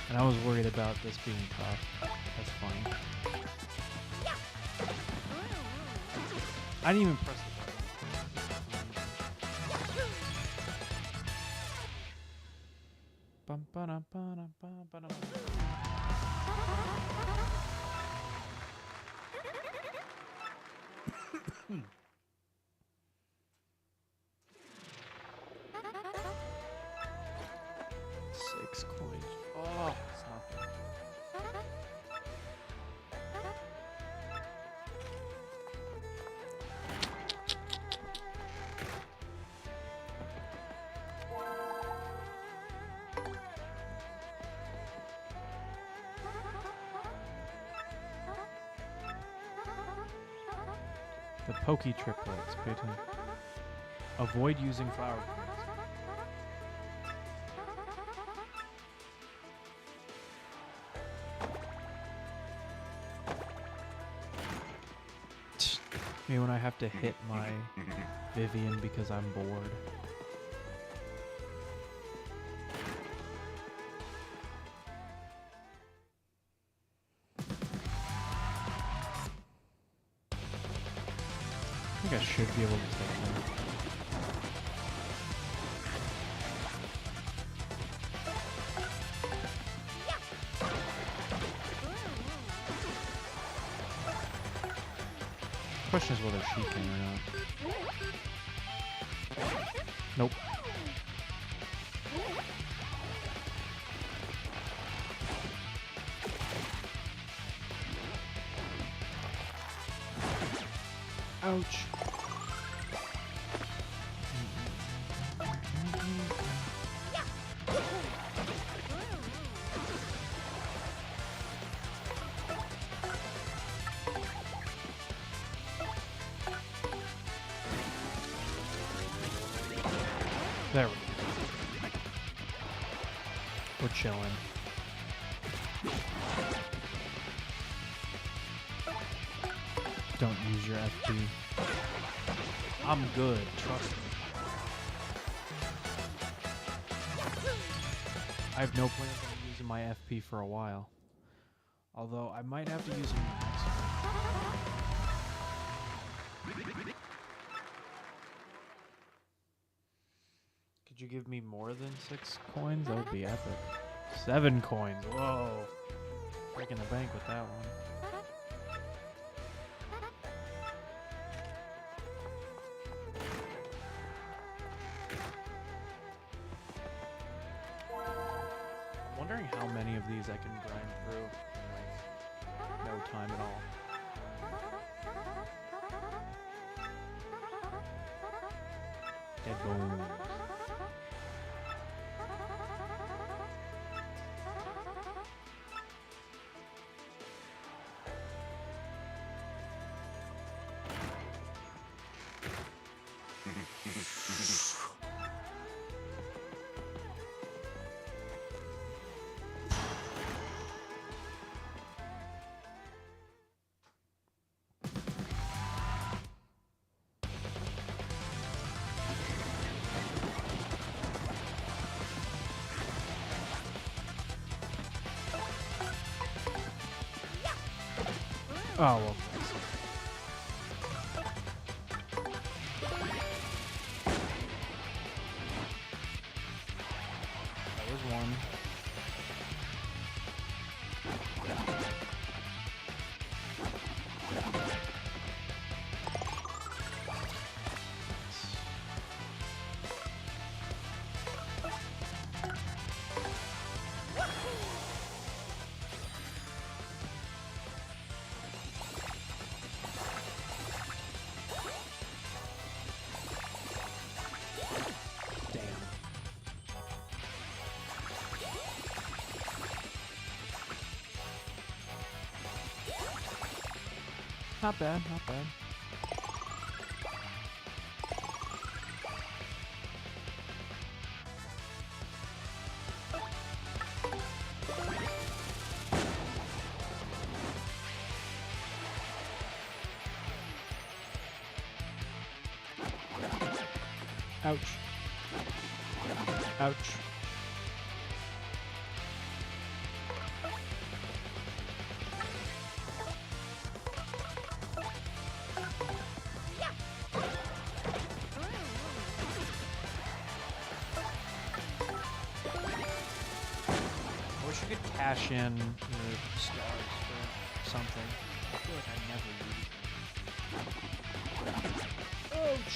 And I was worried about this being tough. That's funny. I didn't even press the button. 6 coins. Oh, it's nothing. The pokey triplets. Pay attention. Avoid using flower coins. Me when I have to hit my Vivian because I'm bored. should be able to take them. Question is whether she can or not. Nope. Ouch. There we go. We're chilling. Don't use your FP. I'm good, trust me. I have no plans on using my FP for a while. Although I might have to use it next week. Could you give me more than 6 coins? That would be epic. 7 coins, whoa. Breaking the bank with that one. I'm wondering how many of these I can grind through in like no time at all. Dead bones. Oh, well. That was one. Not bad, not bad. Ouch. Ouch. Cash in your stars for something. I feel like I never use. Ouch!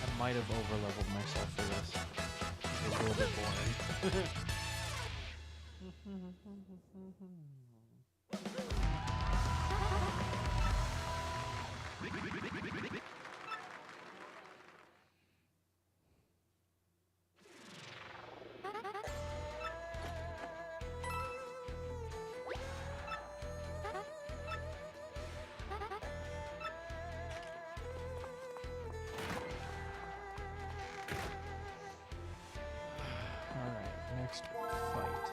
I might have over-leveled myself for this. It's a little bit boring. Next fight.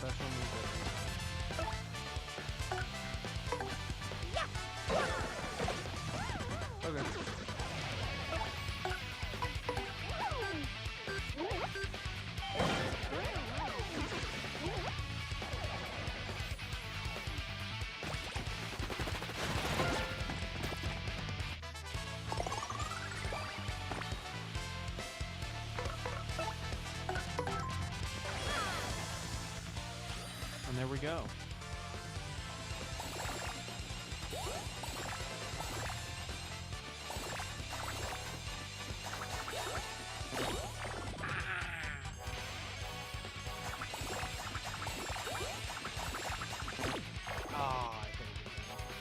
special move. Okay. And there we go. Ah, I think it doesn't matter.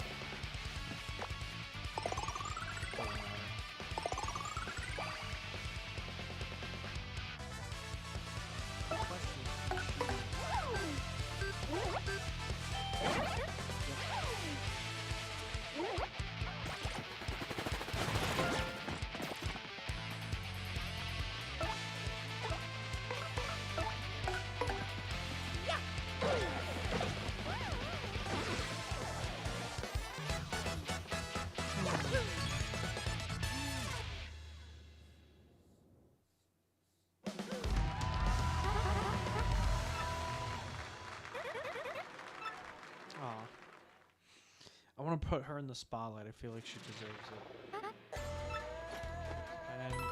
Aw. I want to put her in the spotlight. I feel like she deserves it. And wow.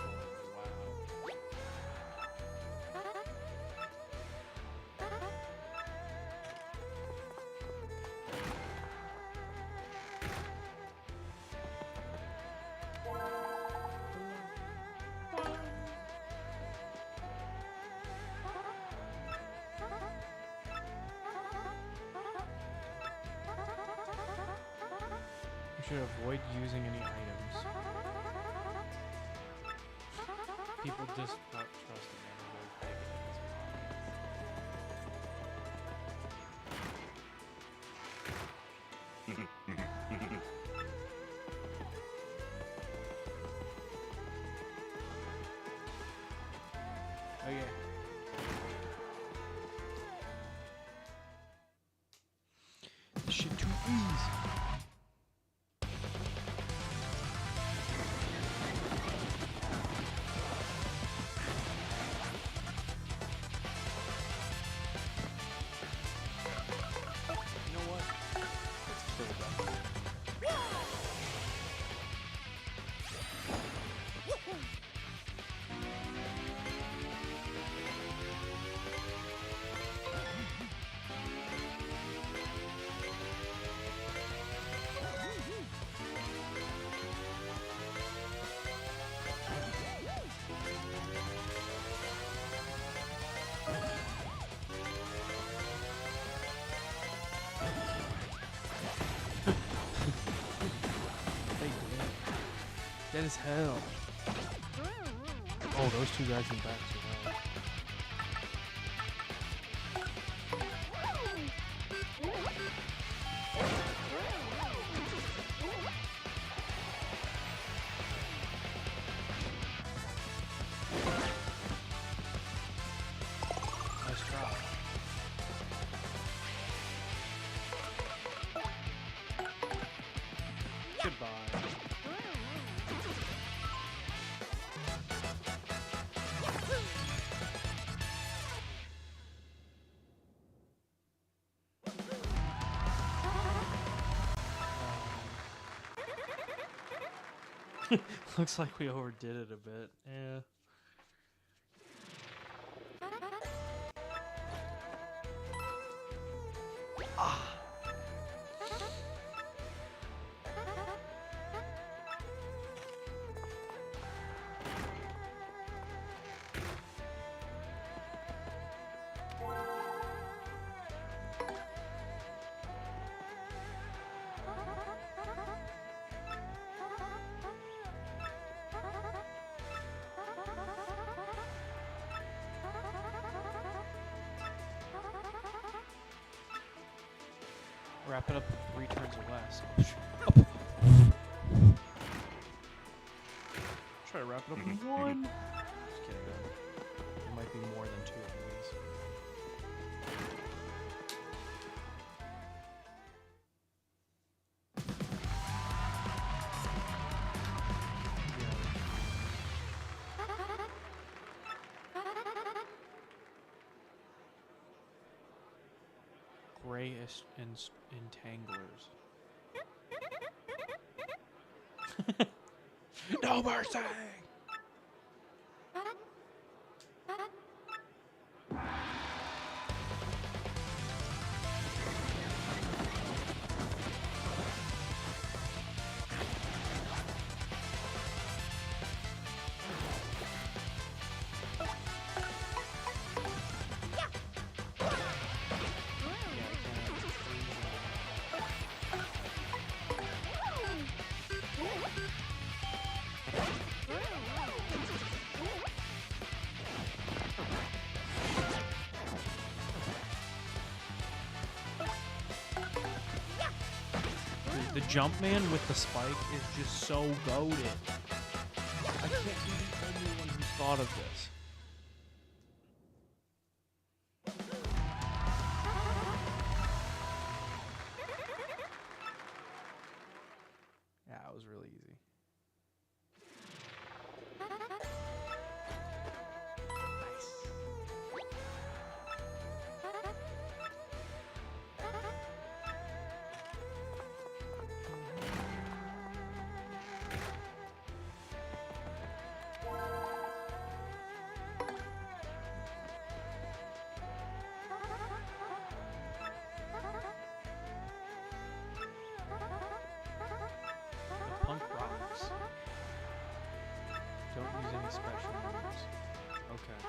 You should avoid using any items. People just not trust the man Okay. This shit too easy. You know what? Let's kill them. Dead as hell. Oh, those two guys in the back too. Wow. Nice try. Goodbye. Looks like we overdid it a bit. Yeah. Ah. Wrap it up with 3 turns or less. Try to wrap it up in 1. Just kidding. It might be more than 2 of these. grayish entanglers. No mercy! The Jumpman with the spike is just so goated. I can't be the only one who's thought of this. Yeah, it was really easy. Punk rocks. Don't use any special moves. Okay.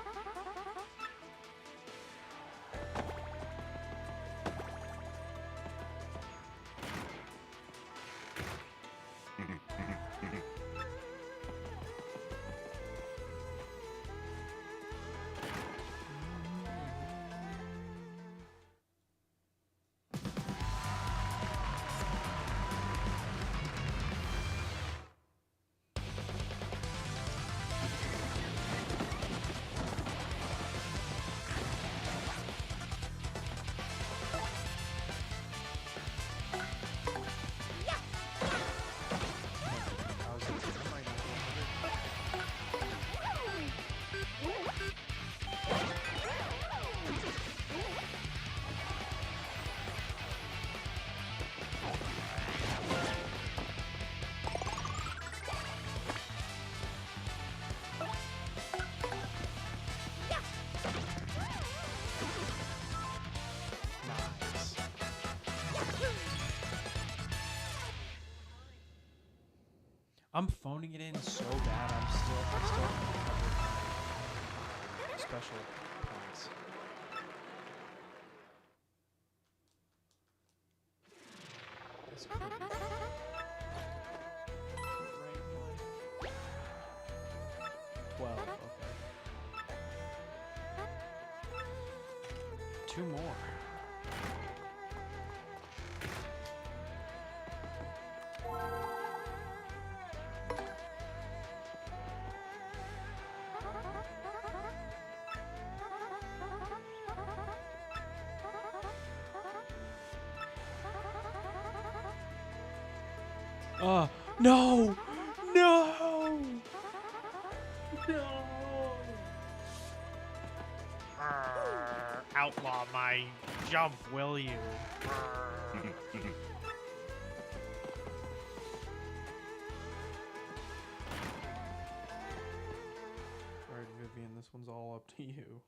I'm phoning it in so bad. I still haven't covered my special points. That's pretty. 12. Okay. 2 more. No! No! No! Outlaw my jump, will you? Alright, Vivian, this one's all up to you.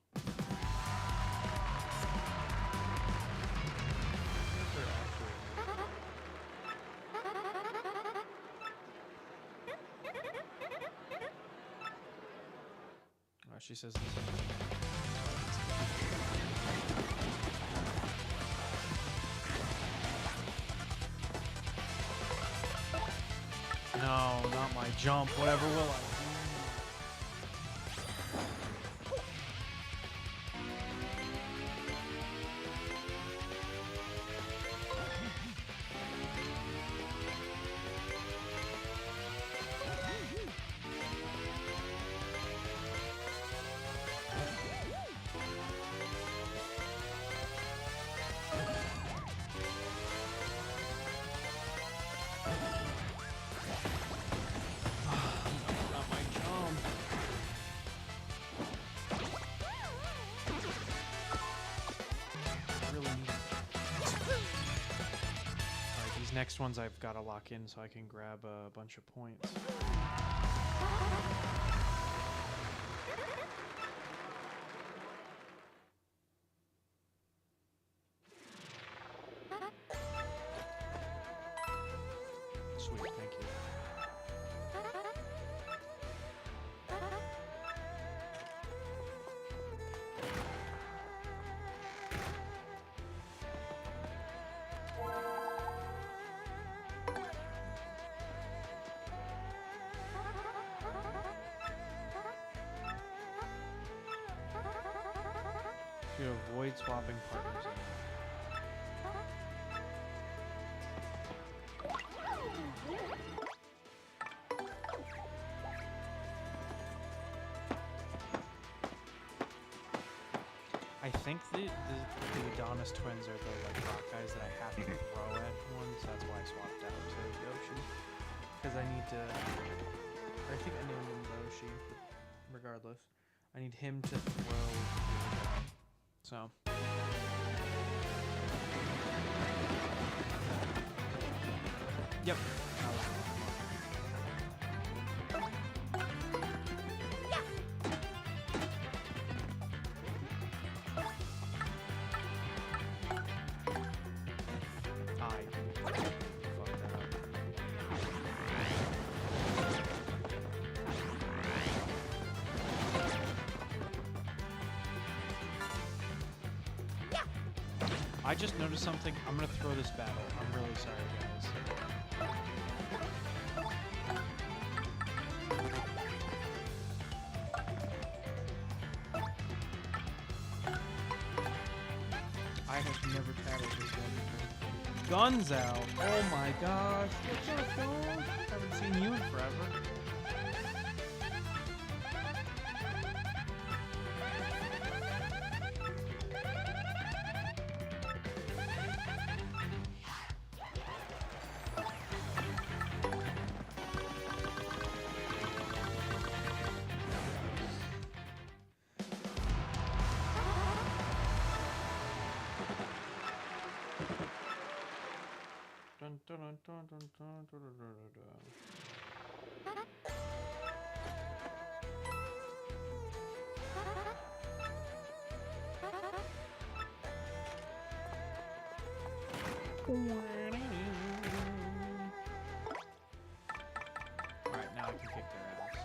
She says this. No, not my jump. Whatever will I next ones I've got to lock in so I can grab a bunch of points. Sweet, thank you. To avoid swapping partners. I think the Adonis twins are the like rock guys that I have to throw at once. That's why I swapped out to Yoshi. Because I need to, or I think I named him Yoshi. Regardless, I need him to throw. So. Yep. I just noticed something. I'm gonna throw this battle. I'm really sorry, guys. I have never tattled this one before. Guns out! Oh my gosh! What's up, dog? Haven't seen you in forever. Dun, dun, dun, dun, dun, dun, dun, dun, dun, dun. Alright, now I can kick their ass.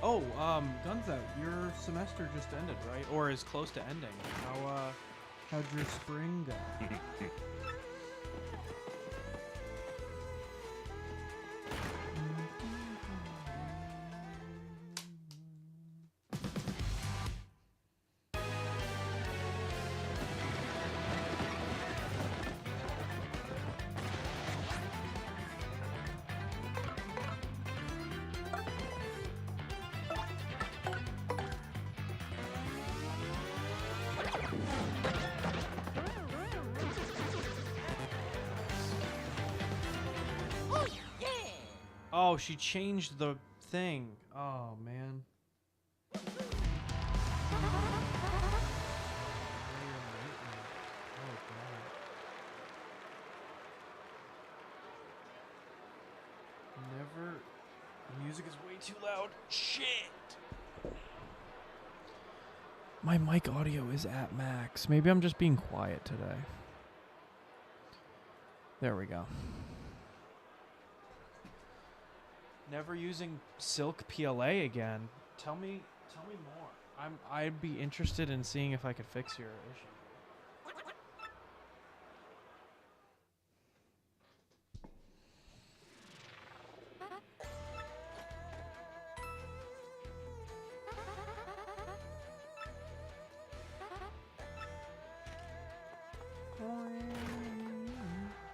Oh, Guns Out, your semester just ended, right? Or is close to ending. How'd your spring go? Oh, she changed the thing. Oh, man. Never. The music is way too loud. Shit. My mic audio is at max. Maybe I'm just being quiet today. There we go. Never using Silk PLA again. Tell me more. I'd be interested in seeing if I could fix your issue.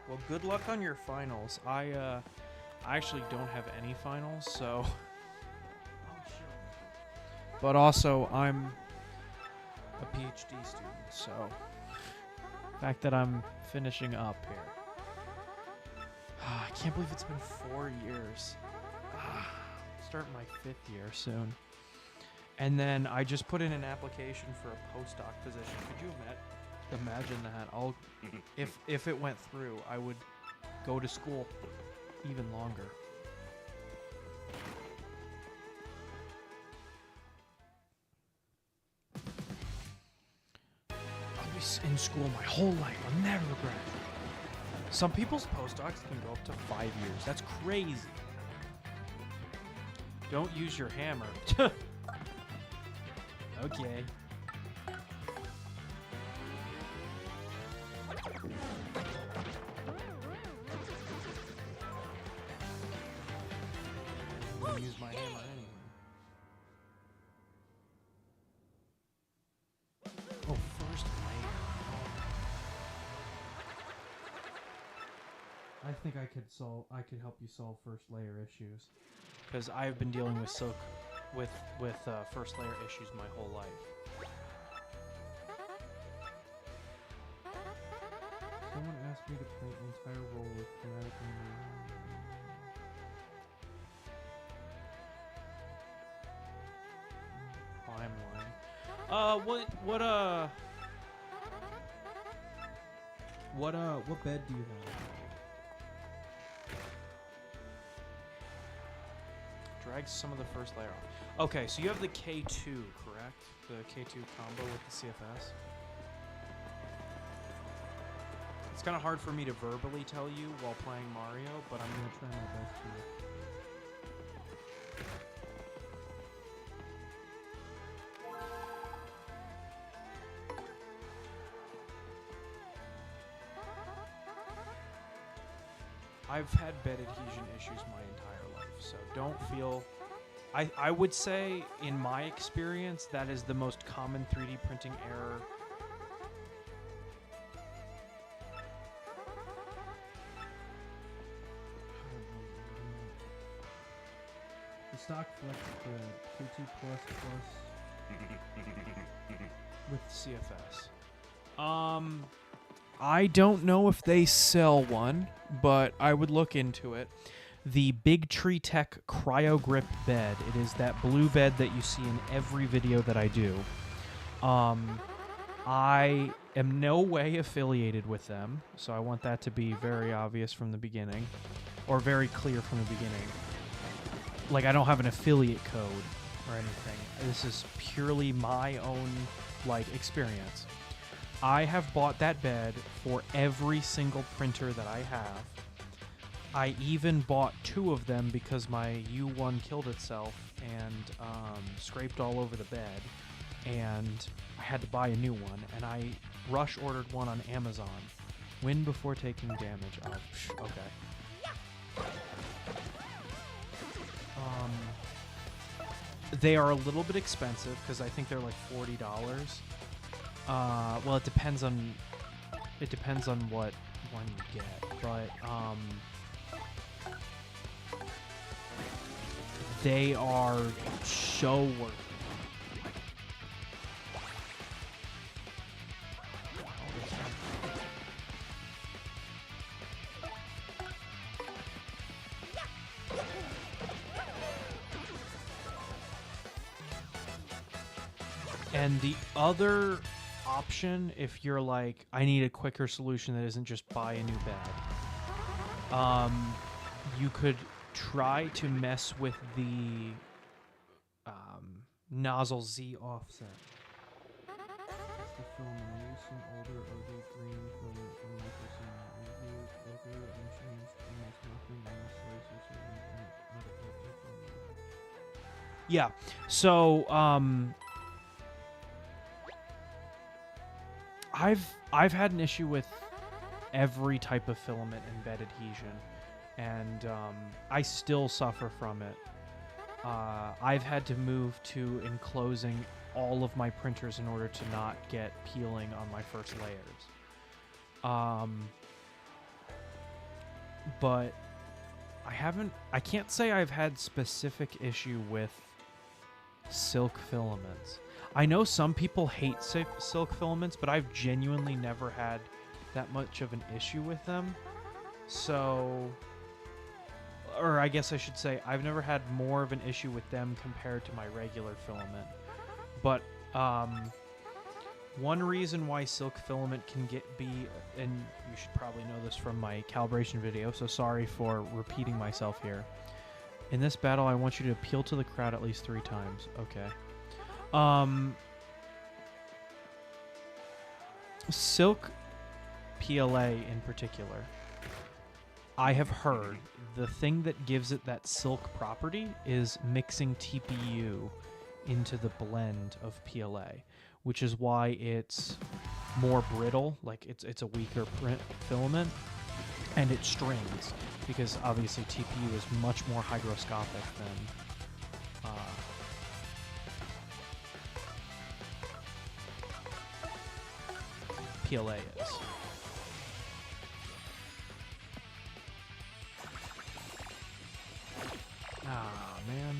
Well, good luck on your finals. I actually don't have any finals, so. But also, I'm a PhD student, so fact that I'm finishing up here. I can't believe it's been 4 years. Starting my 5th year soon. And then I just put in an application for a postdoc position. Could you imagine that? If it went through, I would go to school even longer. I'll be in school my whole life. I'll never graduate. Some people's postdocs can go up to 5 years. That's crazy. Don't use your hammer. Okay. I'm gonna use my hammer anyway. Oh, first layer. I think I could help you solve first layer issues. Because I've been dealing with silk, with first layer issues my whole life. Someone asked me to paint an entire roll with chromatic Timeline. What bed do you have? Drags some of the first layer off. Okay, so you have the K2, correct? The K2 combo with the CFS. It's kind of hard for me to verbally tell you while playing Mario, but I'm gonna try my best to. I've had bed adhesion issues my entire life, so don't feel... I would say, in my experience, that is the most common 3D printing error. The stock flex, the K2 plus With CFS. I don't know if they sell one, but I would look into it. The Big Tree Tech Cryo Grip bed. It is that blue bed that you see in every video that I do. I am no way affiliated with them, so I want that to be very obvious from the beginning, or very clear from the beginning. Like, I don't have an affiliate code or anything. This is purely my own, like, experience. I have bought that bed for every single printer that I have. I even bought 2 of them because my U1 killed itself and scraped all over the bed, and I had to buy a new one, and I rush ordered one on Amazon. Win before taking damage. Oh, okay. They are a little bit expensive because I think they're like $40. Well, it depends on what one you get, but they are so worth it. And the other option, if you're like, I need a quicker solution that isn't just buy a new bed, you could try to mess with the nozzle Z offset. It's the filament. I used some older OD green filament from Microsoft. And changed almost nothing on the slicer, so yeah, so I've had an issue with every type of filament and bed adhesion, and I still suffer from it. I've had to move to enclosing all of my printers in order to not get peeling on my first layers. But I can't say I've had specific issue with silk filaments. I know some people hate silk filaments, but I've genuinely never had that much of an issue with them. So, or I guess I should say, I've never had more of an issue with them compared to my regular filament. But one reason why silk filament can be, and you should probably know this from my calibration video, so sorry for repeating myself here. In this battle, I want you to appeal to the crowd at least 3 times. Okay. Silk PLA in particular, I have heard the thing that gives it that silk property is mixing TPU into the blend of PLA, which is why it's more brittle, like it's a weaker filament, and it strings, because obviously TPU is much more hygroscopic than PLA is. Ah, man.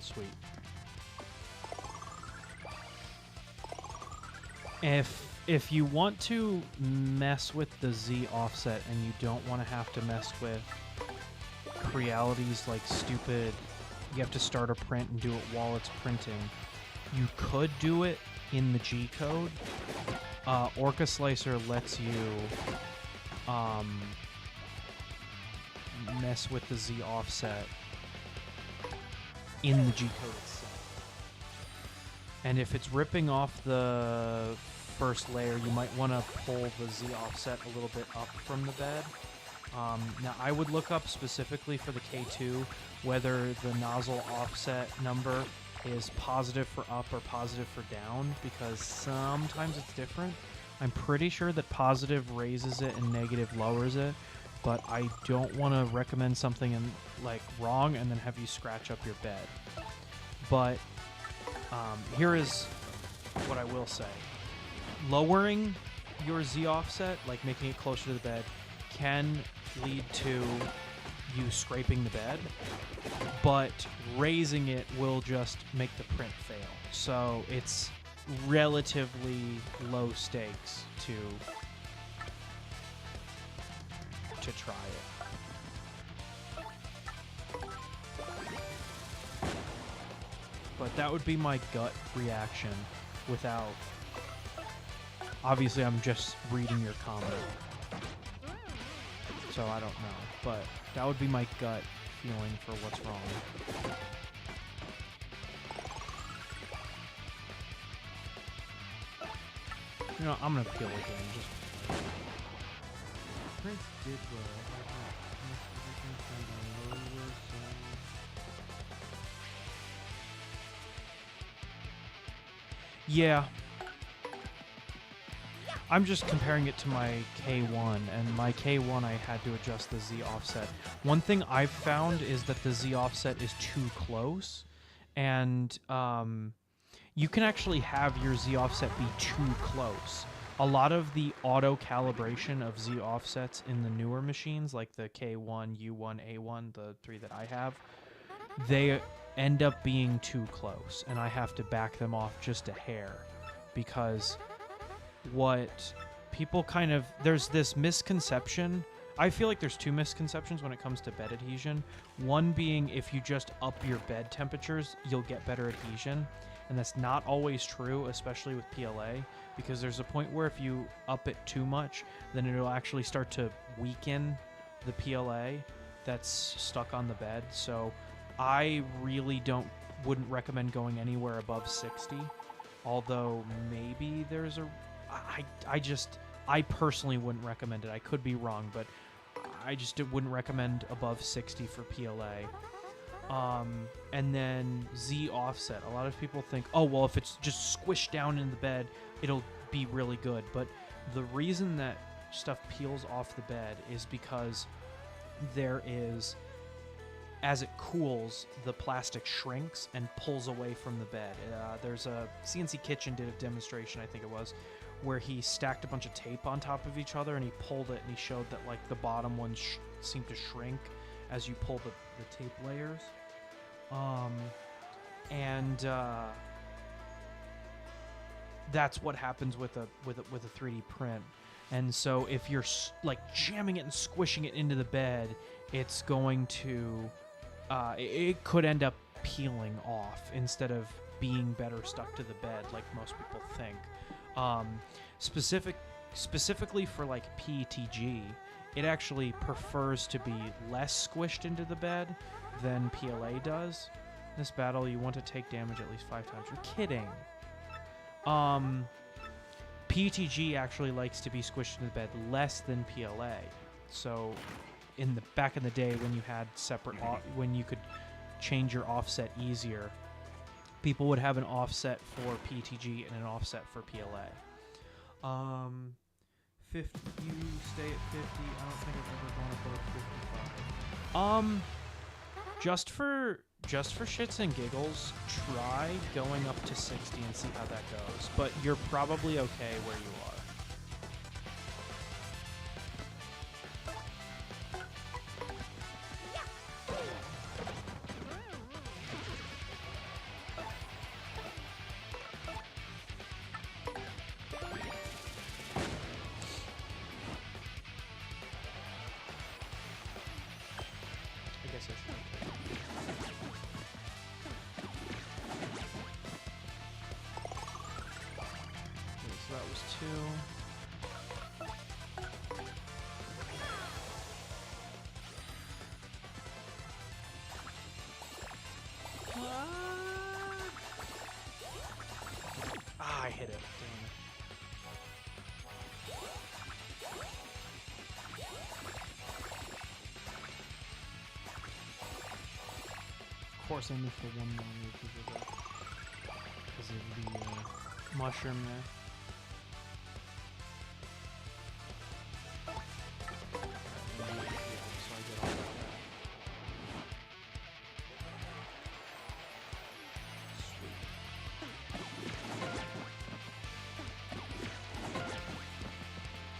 Sweet. If you want to mess with the Z offset and you don't want to have to mess with Creality's like stupid, you have to start a print and do it while it's printing, you could do it in the G code. Orca Slicer lets you mess with the Z offset in the G code itself. And if it's ripping off the first layer, you might want to pull the Z offset a little bit up from the bed. Now, I would look up specifically for the K2 whether the nozzle offset number is positive for up or positive for down, because sometimes it's different. I'm pretty sure that positive raises it and negative lowers it, but I don't want to recommend something like wrong and then have you scratch up your bed. But here is what I will say. Lowering your Z offset, like making it closer to the bed, can lead to you scraping the bed, but raising it will just make the print fail. So it's relatively low stakes to try it. But that would be my gut reaction without... Obviously, I'm just reading your comment, so I don't know. But that would be my gut feeling for what's wrong. You know, I'm gonna peel again. Just Prince did well. yeah. I'm just comparing it to my K1, and my K1 I had to adjust the Z offset. One thing I've found is that the Z offset is too close, and you can actually have your Z offset be too close. A lot of the auto calibration of Z offsets in the newer machines, like the K1, U1, A1, the 3 that I have, they end up being too close, and I have to back them off just a hair, because what people kind of... There's this misconception. I feel like there's 2 misconceptions when it comes to bed adhesion. One being if you just up your bed temperatures, you'll get better adhesion. And that's not always true, especially with PLA, because there's a point where if you up it too much, then it'll actually start to weaken the PLA that's stuck on the bed. So I really wouldn't recommend going anywhere above 60, although maybe there's a... I personally wouldn't recommend it. I could be wrong, but I just wouldn't recommend above 60 for PLA. And then Z offset. A lot of people think, oh, well, if it's just squished down in the bed, it'll be really good. But the reason that stuff peels off the bed is because there is... As it cools, the plastic shrinks and pulls away from the bed. There's a CNC Kitchen did a demonstration, I think it was, where he stacked a bunch of tape on top of each other and he pulled it and he showed that like the bottom ones seemed to shrink as you pull the tape layers. That's what happens with a 3D print. And so if you're like jamming it and squishing it into the bed, it's going to it could end up peeling off instead of being better stuck to the bed like most people think. Specifically for like PETG, it actually prefers to be less squished into the bed than PLA does. In this battle, you want to take damage at least 5 times. You're kidding. PETG actually likes to be squished into the bed less than PLA. So, back in the day when you had separate, when you could change your offset easier, people would have an offset for PETG and an offset for PLA. 50, you stay at 50. I don't think I've ever gone above 55. Just for shits and giggles, try going up to 60 and see how that goes. But you're probably okay where you are. I guess I should. So that was 2. I hit it. Damn it. Of course, I missed the one longer because of the Mushroom there.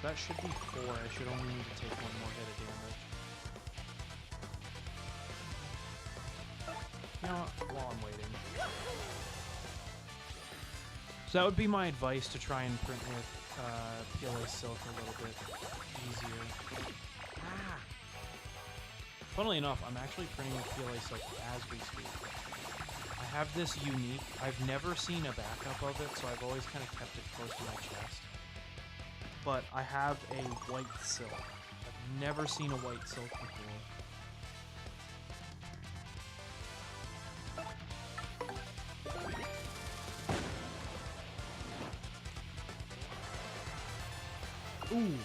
That should be 4. I should only need to take 1 more hit of damage. You know what? While I'm waiting. So that would be my advice, to try and print with PLA Silk a little bit easier. Funnily enough, I'm actually printing with PLA Silk as we speak. I have this unique, I've never seen a backup of it, so I've always kind of kept it close to my chest. But I have a white silk. I've never seen a white silk before. Ooh,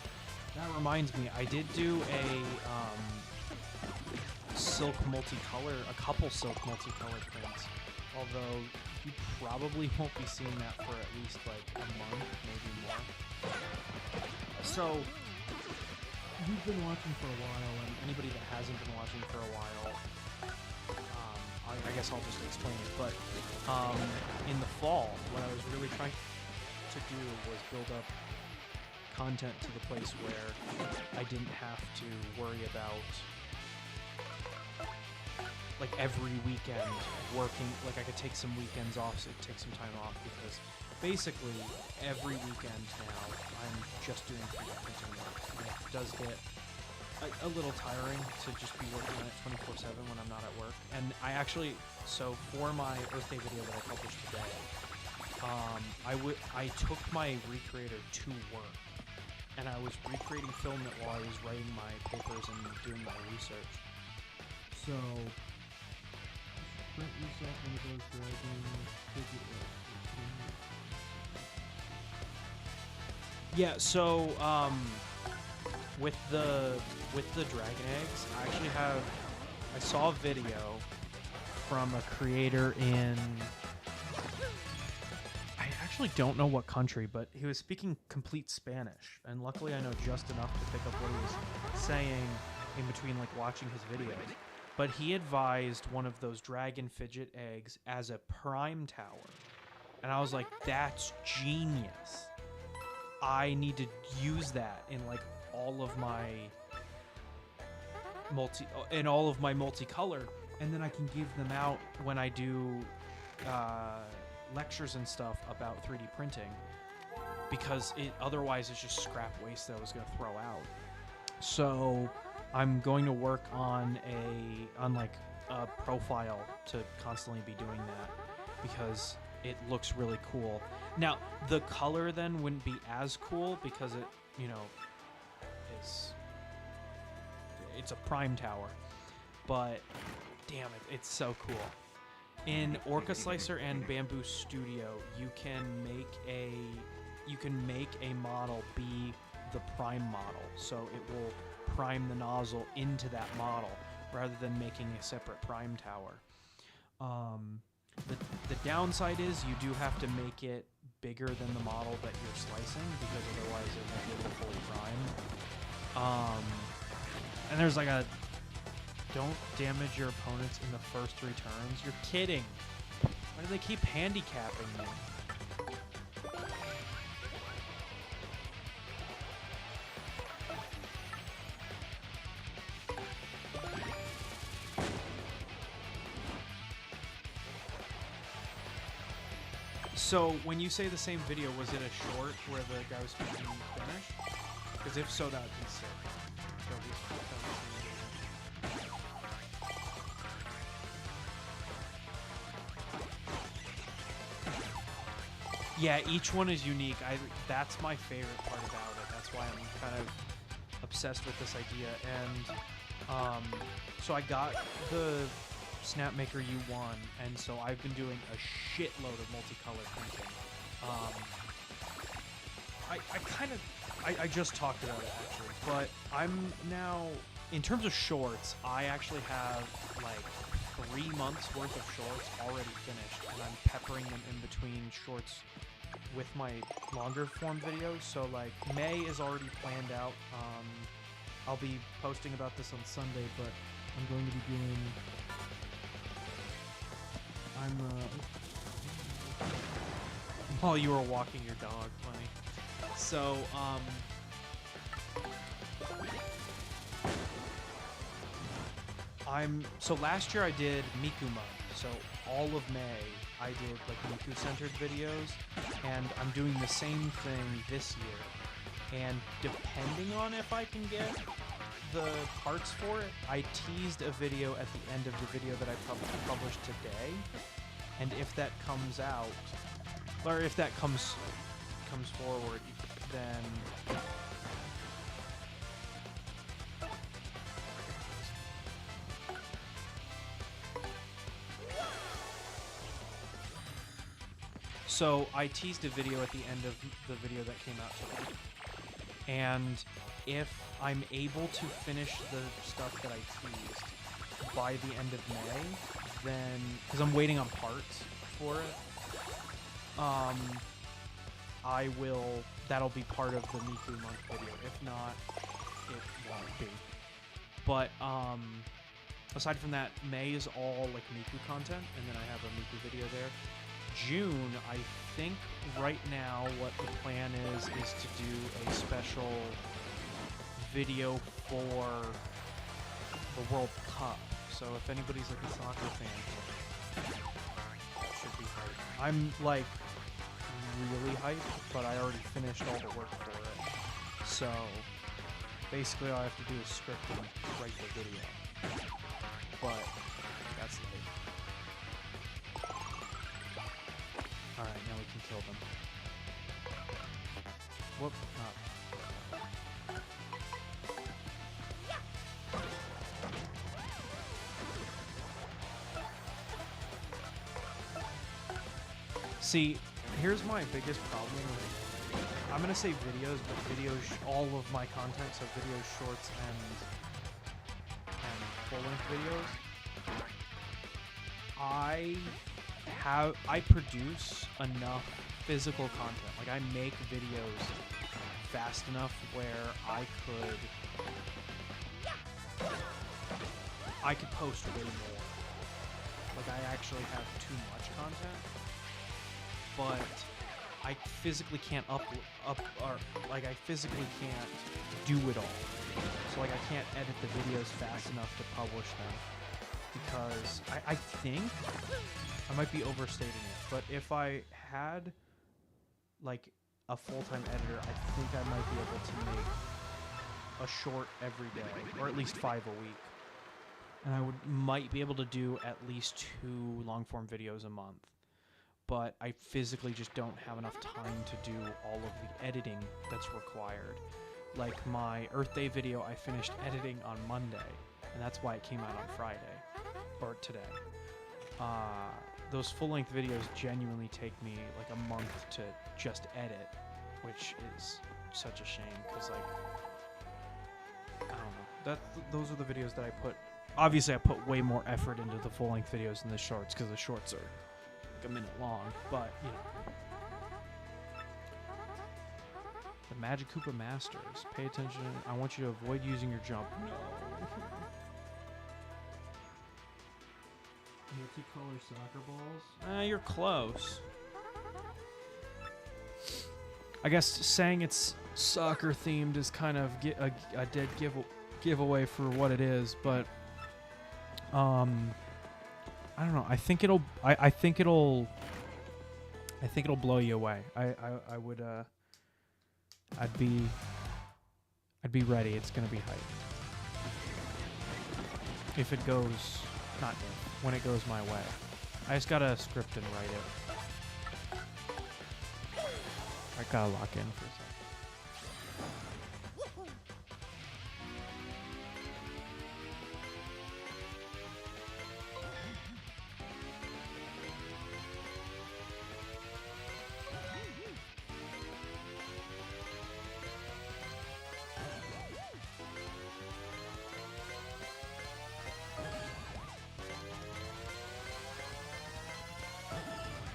that reminds me, I did do a silk multicolor, a couple silk multicolor prints. Although you probably won't be seeing that for at least like a month, maybe more. So, you've been watching for a while, and anybody that hasn't been watching for a while, I guess I'll just explain it. But in the fall, what I was really trying to do was build up content to the place where I didn't have to worry about like every weekend working. Like I could take some weekends off, so take some time off, because basically every weekend now I'm just doing 3D printing work. And it does get a little tiring to just be working on it 24/7 when I'm not at work. And I actually, so for my Earth Day video that I published today, I took my Recreator to work, and I was recreating filament while I was writing my papers and doing my research. So, print yourself one of those dragon figure. Yeah, so with the dragon eggs, I saw a video from a creator in, I actually don't know what country, but he was speaking complete Spanish, and luckily I know just enough to pick up what he was saying in between like watching his videos. But he advised one of those dragon fidget eggs as a prime tower, and I was like, that's genius. I need to use that in like all of my multicolor, and then I can give them out when I do lectures and stuff about 3D printing, because otherwise it's just scrap waste that I was going to throw out. So I'm going to work on a profile to constantly be doing that, because it looks really cool. Now the color then wouldn't be as cool because it, you know, it's a prime tower, but damn it, it's so cool. In Orca Slicer and Bamboo Studio, you can make a model be the prime model, so it will prime the nozzle into that model rather than making a separate prime tower. The downside is you do have to make it bigger than the model that you're slicing, because otherwise it won't be able to fully prime. And there's like a don't damage your opponents in the first 3 turns. You're kidding. Why do they keep handicapping me? So, when you say the same video, was it a short where the guy was speaking Spanish? Because if so, that would be sick. Yeah, each one is unique. That's my favorite part about it. That's why I'm kind of obsessed with this idea. And so I got the Snapmaker U1, and so I've been doing a shitload of multicolor printing. I just talked about it actually, but I'm now, in terms of shorts, I actually have like 3 months worth of shorts already finished, and I'm peppering them in between shorts with my longer form videos. So like May is already planned out. I'll be posting about this on Sunday, but I'm going to be doing while you were walking your dog, funny. So so last year I did Miku month, so all of May I did like Miku centered videos, and I'm doing the same thing this year. And depending on if I can get the parts for it, I teased a video at the end of the video that I published today, and if that comes out, or if that comes forward, then so I teased a video at the end of the video that came out today, and if I'm able to finish the stuff that I teased by the end of May, then, because I'm waiting on parts for it, that'll be part of the Miku month video. If not, it won't be. But aside from that, May is all like Miku content, and then I have a Miku video there. June, I think right now what the plan is to do a special video for the World Cup. So if anybody's like a soccer fan, that should be hype. I'm like really hyped, but I already finished all the work for it. So basically all I have to do is script and write the video. But that's late. Alright, now we can kill them. Whoop, See, here's my biggest problem with, I'm gonna say videos, but all of my content, so videos, shorts, and full-length videos, I produce enough physical content. Like, I make videos fast enough where I could post way more. Like, I actually have too much content. But I physically can't or like I physically can't do it all. So like I can't edit the videos fast enough to publish them because I think I might be overstating it, but if I had like a full-time editor, I think I might be able to make a short every day, or at least 5 a week. And I might be able to do at least 2 long-form videos a month. But I physically just don't have enough time to do all of the editing that's required. Like my Earth Day video, I finished editing on Monday, and that's why it came out on Friday, or today. Those full-length videos genuinely take me like a month to just edit, which is such a shame, because like, I don't know. Those are the videos that I put. Obviously, I put way more effort into the full-length videos than the shorts, because the shorts are like a minute long, but, you know. The Magic Koopa Masters. Pay attention. I want you to avoid using your jump. No. Multicolor soccer balls? You're close. I guess saying it's soccer themed is kind of a dead giveaway for what it is, but I don't know. I think it'll blow you away. I would I'd be ready. It's gonna be hype. If it goes, not if, when it goes my way. I just gotta script and write it. I gotta lock in for a second.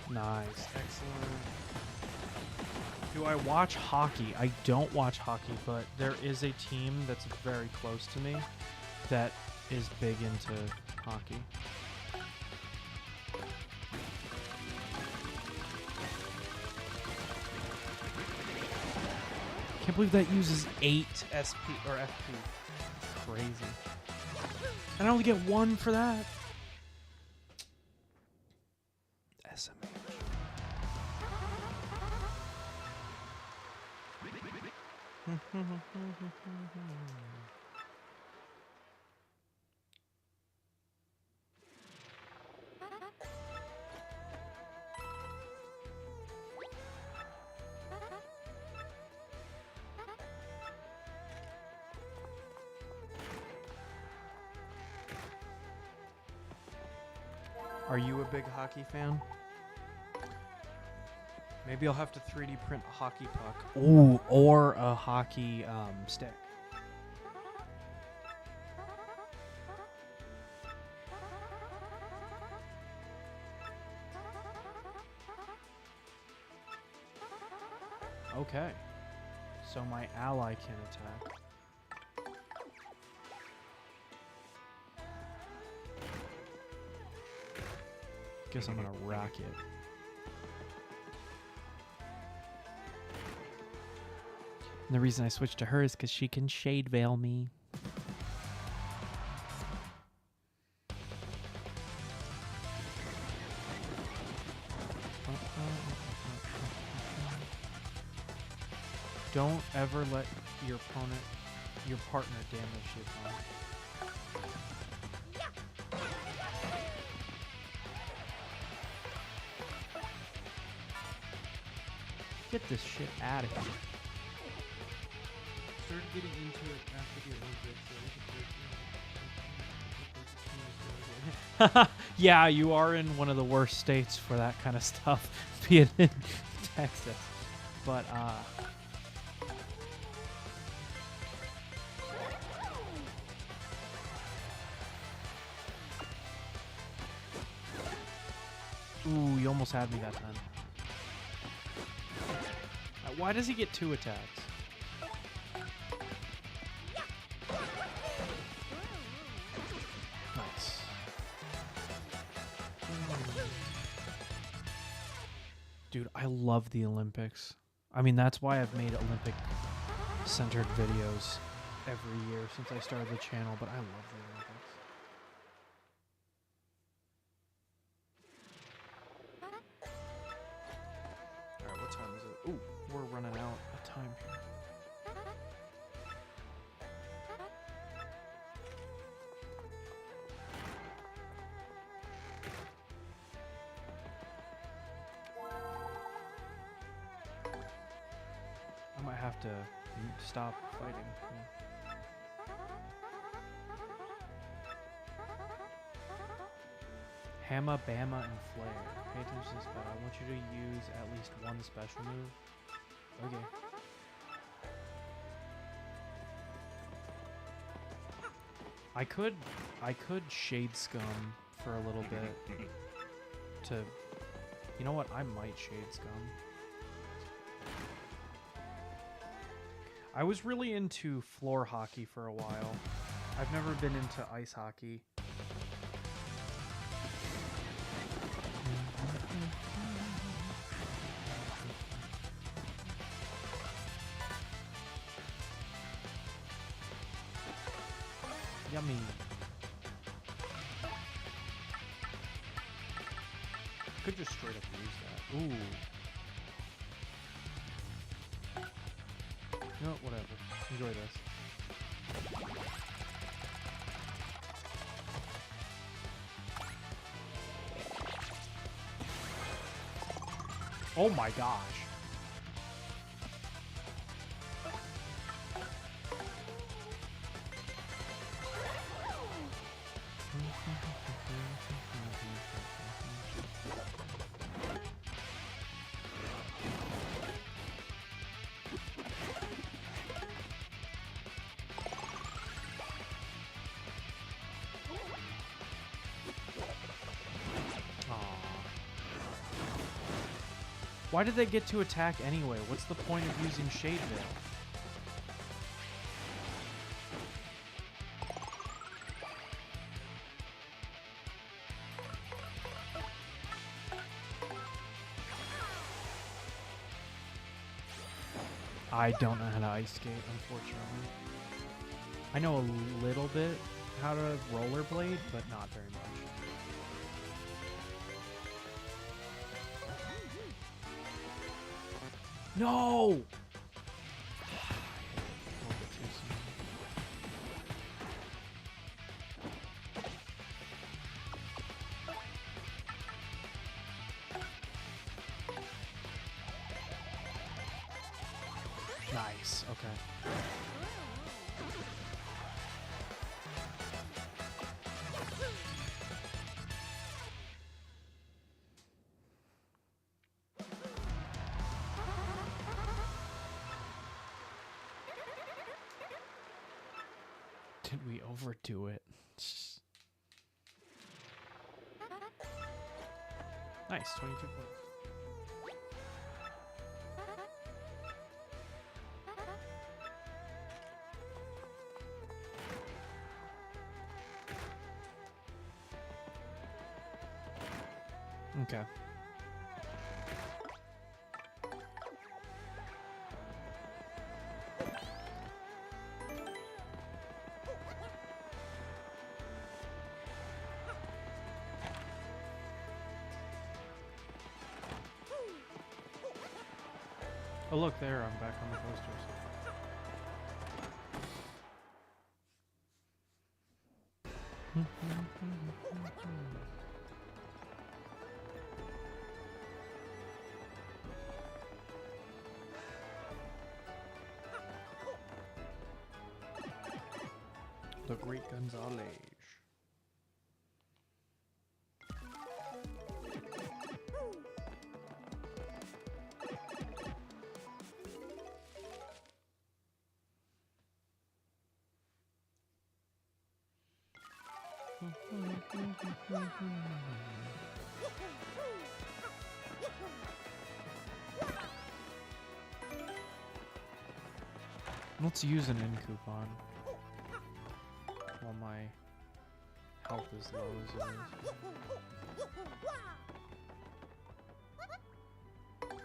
Nice. Excellent. Do I watch hockey? I don't watch hockey, but there is a team that's very close to me that is big into hockey. Can't believe that uses 8 SP or FP. That's crazy. And I only get 1 for that. SMH. Are you a big hockey fan? Maybe I'll have to 3D print a hockey puck. Ooh, or a hockey stick. Okay. So my ally can attack. Guess I'm gonna rock it. And the reason I switched to her is because she can shade veil me. Don't ever let your partner damage your opponent. Get this shit out of here. Started getting into it after the Olympics. Yeah, you are in one of the worst states for that kind of stuff, being in Texas. But, ooh, you almost had me that time. Why does he get 2 attacks? Nice. Dude, I love the Olympics. I mean, that's why I've made Olympic-centered videos every year since I started the channel, but I love the Olympics. Alright, what time is it? Ooh, we're running out of time here. I might have to stop fighting. Yeah. Hamma, Bama, and Flare. Pay attention to this spell. I want you to use at least one special move. Okay. I could Shade Scum for a little bit to... You know what? I might Shade Scum. I was really into floor hockey for a while. I've never been into ice hockey. Yummy. Could just straight up use that. Ooh. No, whatever. Enjoy this. Oh my gosh. Why did they get to attack anyway? What's the point of using Shade Veil? I don't know how to ice skate, unfortunately. I know a little bit how to rollerblade, but not very much. No! Nice, okay. Did we overdo it? Nice, 22 points. Okay. Oh look there, I'm back on the posters. The Great Gonzalez. Let's use an in coupon while my health is low as it is.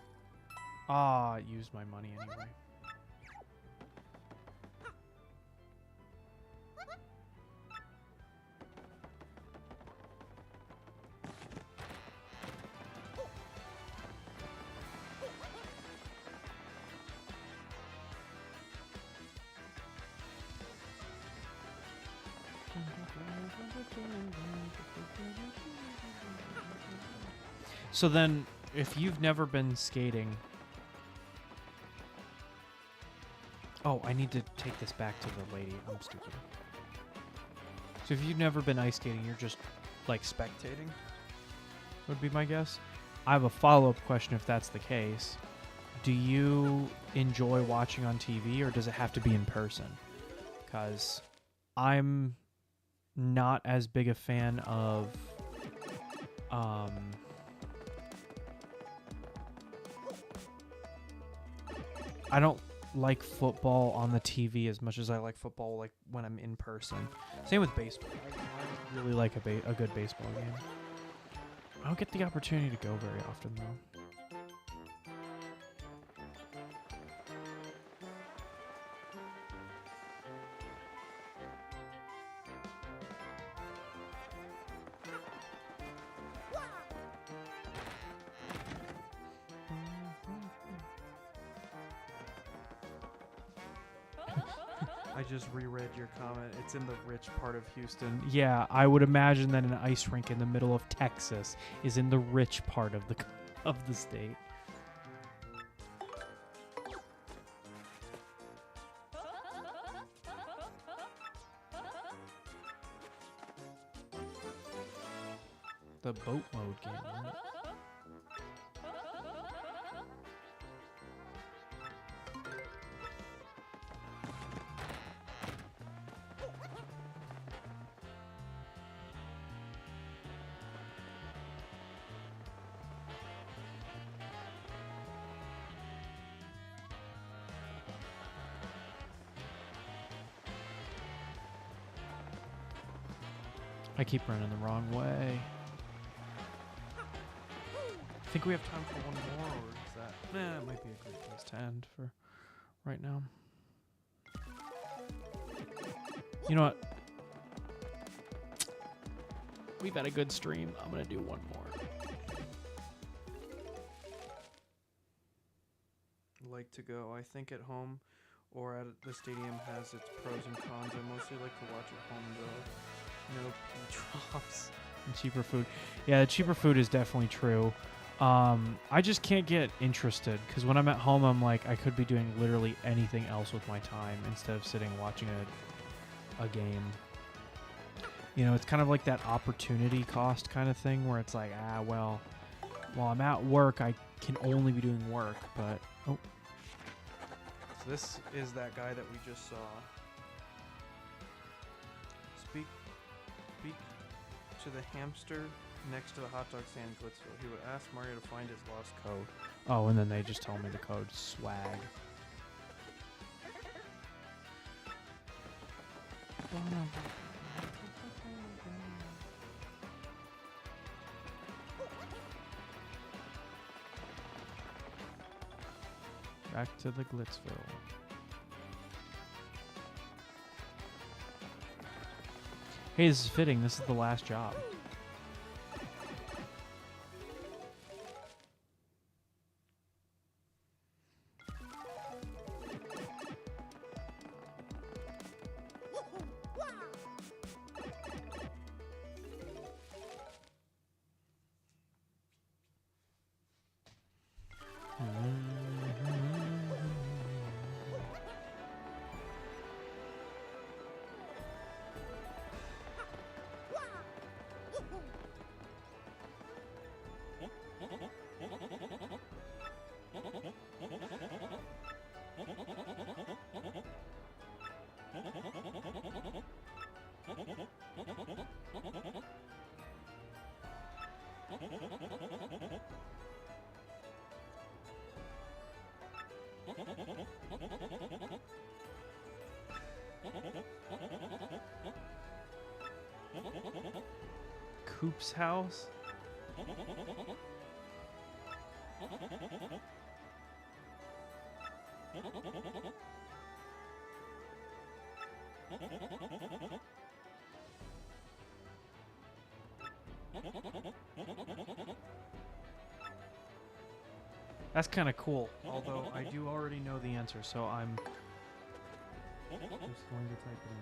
Ah, used my money anyway. So then, if you've never been skating... Oh, I need to take this back to the lady. I'm stupid. So if you've never been ice skating, you're just, like, spectating? Would be my guess. I have a follow-up question if that's the case. Do you enjoy watching on TV, or does it have to be in person? Because I'm not as big a fan of... I don't like football on the TV as much as I like football like when I'm in person. Same with baseball. I really like a good baseball game. I don't get the opportunity to go very often though. I just reread your comment. It's in the rich part of Houston. Yeah, I would imagine that an ice rink in the middle of Texas is in the rich part of the state. The boat mode game, right? I keep running the wrong way. I think we have time for one more, or is that... Nah, it might be a great place to end for right now. You know what? We've had a good stream. I'm going to do one more. Like to go, I think at home or at the stadium has its pros and cons. I mostly like to watch at home though. No pea drops and cheaper food. Yeah, the cheaper food is definitely true. I just can't get interested because when I'm at home, I'm like, I could be doing literally anything else with my time instead of sitting watching a game. You know, it's kind of like that opportunity cost kind of thing where it's like, well, while I'm at work, I can only be doing work, but... Oh. So this is that guy that we just saw. Speak to the hamster next to the hot dog stand in Glitzville. He would ask Mario to find his lost code. Oh, and then they just told me the code. Swag. Back to the Glitzville. Hey, this is fitting. This is the last job. Coop's house? That's kind of cool, although I do already know the answer, so I'm... Just going to type it in.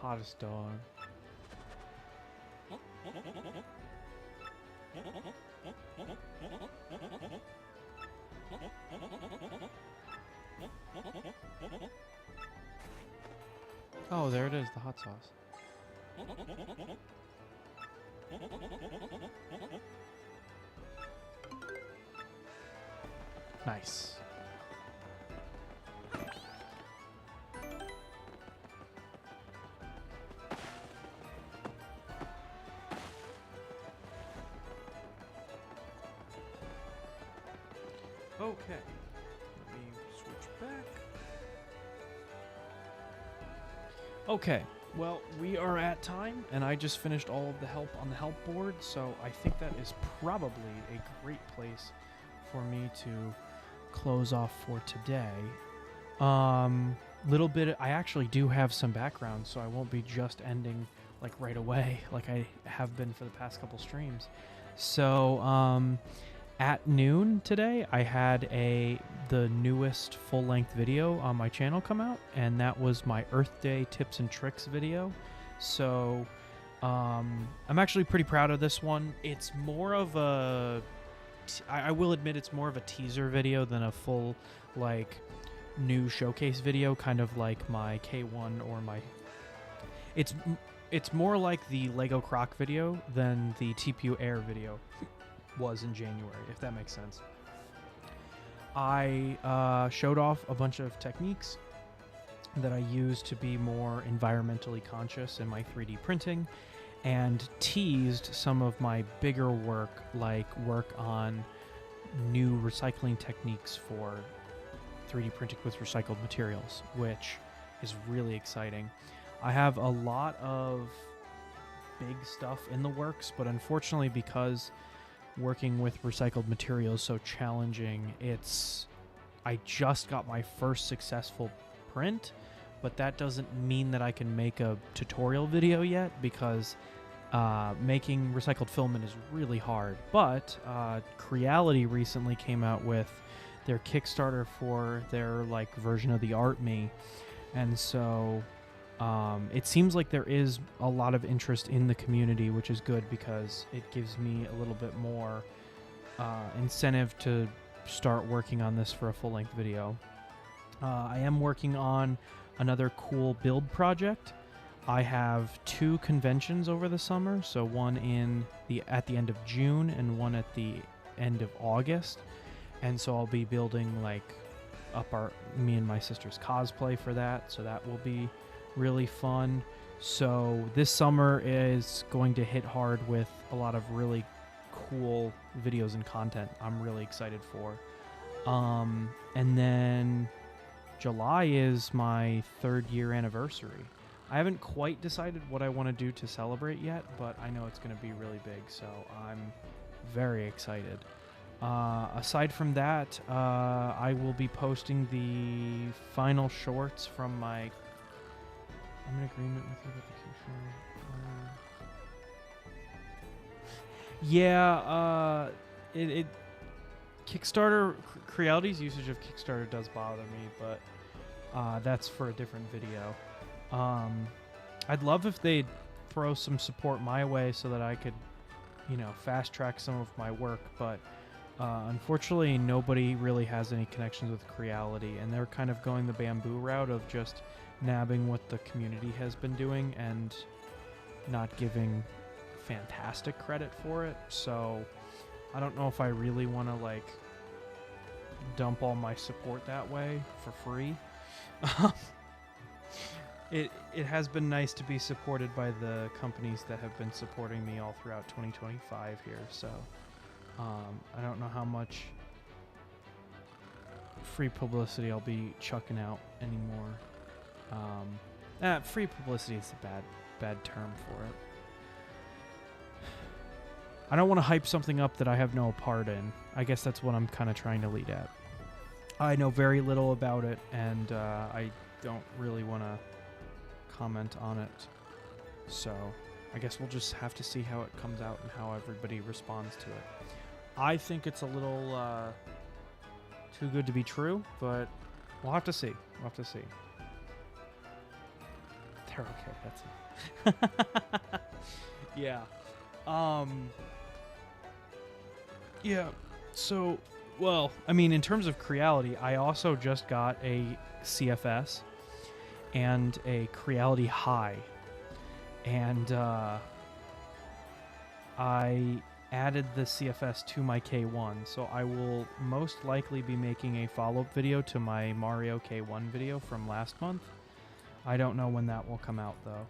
Hottest dog. Oh, there it is, the hot sauce. Nice. Okay, let me switch back. Okay, well, we are at time, and I just finished all of the help on the help board, so I think that is probably a great place for me to close off for today. Little bit, I actually do have some background, so I won't be just ending like right away, like I have been for the past couple streams. So, at noon today, I had the newest full-length video on my channel come out, and that was my Earth Day tips and tricks video. So, I'm actually pretty proud of this one. It's more of a, I will admit, it's more of a teaser video than a full, like, new showcase video, kind of like my K1 or my... It's more like the Lego Croc video than the TPU Air video was in January, if that makes sense. I showed off a bunch of techniques that I use to be more environmentally conscious in my 3D printing, and teased some of my bigger work, like work on new recycling techniques for 3D printing with recycled materials, which is really exciting. I have a lot of big stuff in the works, but unfortunately, because working with recycled materials is so challenging, I just got my first successful print, but that doesn't mean that I can make a tutorial video yet, because making recycled filament is really hard. But Creality recently came out with their Kickstarter for their like version of the Art Me, and so it seems like there is a lot of interest in the community, which is good because it gives me a little bit more incentive to start working on this for a full-length video. I am working on another cool build project. I have 2 conventions over the summer, so one at the end of June and one at the end of August, and so I'll be building like up me and my sister's cosplay for that, so that will be really fun. So this summer is going to hit hard with a lot of really cool videos and content I'm really excited for. And then July is my 3rd year anniversary. I haven't quite decided what I want to do to celebrate yet, but I know it's going to be really big, so I'm very excited. Aside from that, I will be posting the final shorts from my... I'm in agreement with you about the Kickstarter. Kickstarter, Creality's usage of Kickstarter does bother me, but that's for a different video. I'd love if they'd throw some support my way so that I could, fast track some of my work, but unfortunately nobody really has any connections with Creality, and they're kind of going the Bamboo route of just nabbing what the community has been doing and not giving fantastic credit for it. So I don't know if I really want to like dump all my support that way for free. It has been nice to be supported by the companies that have been supporting me all throughout 2025 here, so I don't know how much free publicity I'll be chucking out anymore. Free publicity is a bad term for it. I don't want to hype something up that I have no part in. I guess that's what I'm kind of trying to lead at. I know very little about it, and I don't really want to comment on it. So I guess we'll just have to see how it comes out and how everybody responds to it. I think it's a little too good to be true, but we'll have to see. We'll have to see. They're okay. That's it. Yeah. Yeah. So, well, I mean, in terms of Creality, I also just got a CFS and a Creality High, and I added the CFS to my K1, so I will most likely be making a follow-up video to my Mario K1 video from last month. I don't know when that will come out, though.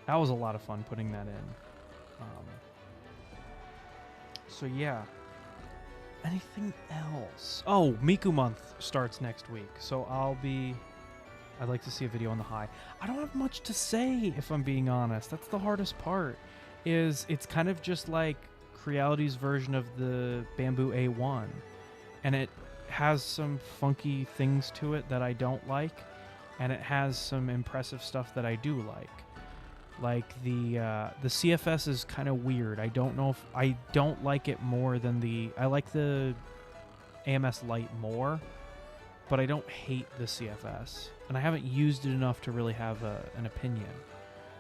That was a lot of fun putting that in. So yeah. Anything else? Oh, Miku month starts next week, so I'd like to see a video on the High. I don't have much to say, if I'm being honest. That's the hardest part. It's kind of just like Creality's version of the Bamboo A1, and it has some funky things to it that I don't like, and it has some impressive stuff that I do like. Like the CFS is kind of weird. I don't know if I don't like it more than I like the AMS Lite more, but I don't hate the CFS, and I haven't used it enough to really have an opinion.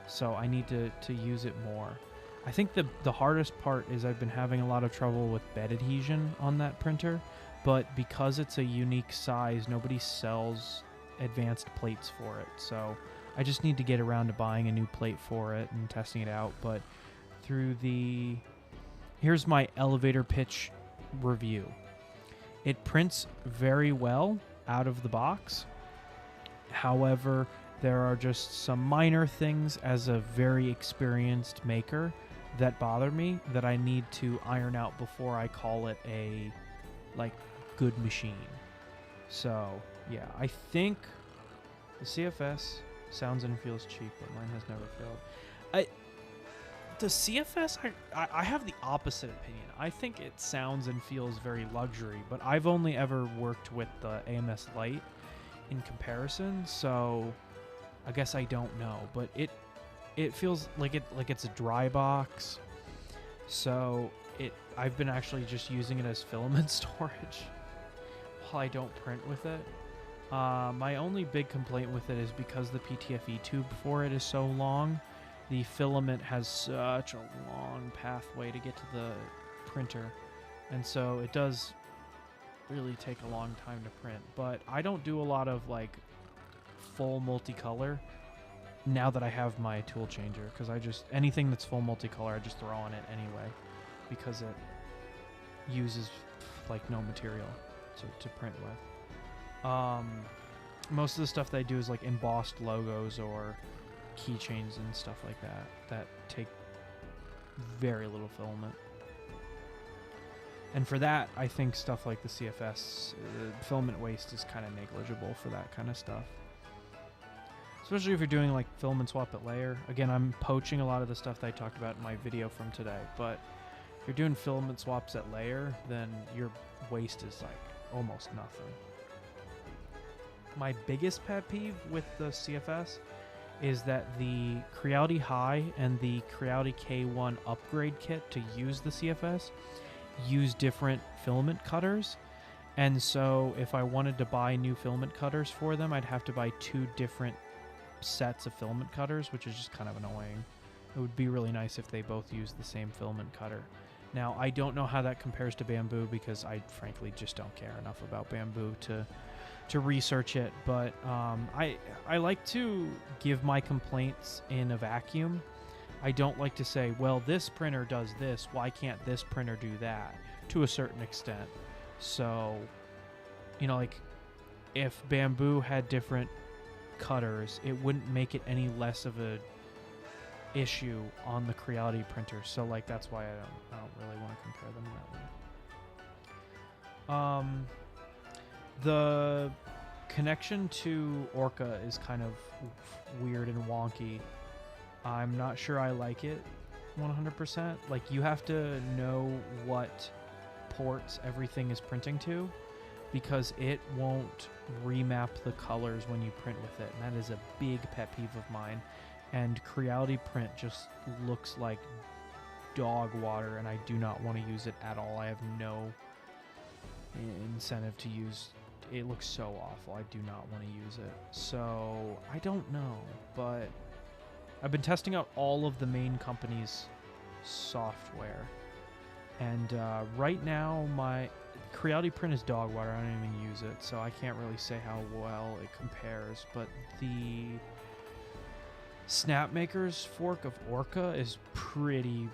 So I need to use it more. I think the hardest part is I've been having a lot of trouble with bed adhesion on that printer, but because it's a unique size, nobody sells advanced plates for it. So I just need to get around to buying a new plate for it and testing it out. But here's my elevator pitch review. It prints very well out of the box. However, there are just some minor things as a very experienced maker that bother me that I need to iron out before I call it a good machine. So yeah, I think the CFS sounds and feels cheap, but mine has never failed. The CFS, I have the opposite opinion. I think it sounds and feels very luxury, but I've only ever worked with the AMS Lite in comparison, so I guess I don't know. But it feels like it's a dry box, so I've been actually just using it as filament storage while I don't print with it. My only big complaint with it is because the PTFE tube for it is so long, the filament has such a long pathway to get to the printer, and so it does really take a long time to print. But I don't do a lot of full multicolor now that I have my tool changer, because anything that's full multicolor I just throw on it anyway, because it uses no material to print with. Most of the stuff that I do is embossed logos or keychains and stuff like that take very little filament. And for that, I think stuff like the CFS, filament waste is kind of negligible for that kind of stuff. Especially if you're doing filament swap at layer. Again, I'm poaching a lot of the stuff that I talked about in my video from today, but if you're doing filament swaps at layer, then your waste is almost nothing. My biggest pet peeve with the CFS is that the Creality High and the Creality K1 upgrade kit to use the CFS use different filament cutters, And so if I wanted to buy new filament cutters for them, I'd have to buy 2 different sets of filament cutters, which is just kind of annoying. It would be really nice if they both used the same filament cutter. Now, I don't know how that compares to bamboo because I frankly just don't care enough about bamboo to research it, but I like to give my complaints in a vacuum. I don't like to say, well, this printer does this, why can't this printer do that, to a certain extent. So, you know, like, if bamboo had different cutters, it wouldn't make it any less of a issue on the Creality printer. So, like, that's why I don't really want to compare them that way. The connection to Orca is kind of weird and wonky. I'm not sure I like it 100%. Like, you have to know what ports everything is printing to, because it won't remap the colors when you print with it, and that is a big pet peeve of mine. And Creality print just looks like dog water, and I do not want to use it at all. I have no incentive to use. It looks so awful. I do not want to use it. So I don't know, but I've been testing out all of the main company's software, and right now my Creality print is dog water. I don't even use it, so I can't really say how well it compares. But the Snapmaker's fork of Orca is pretty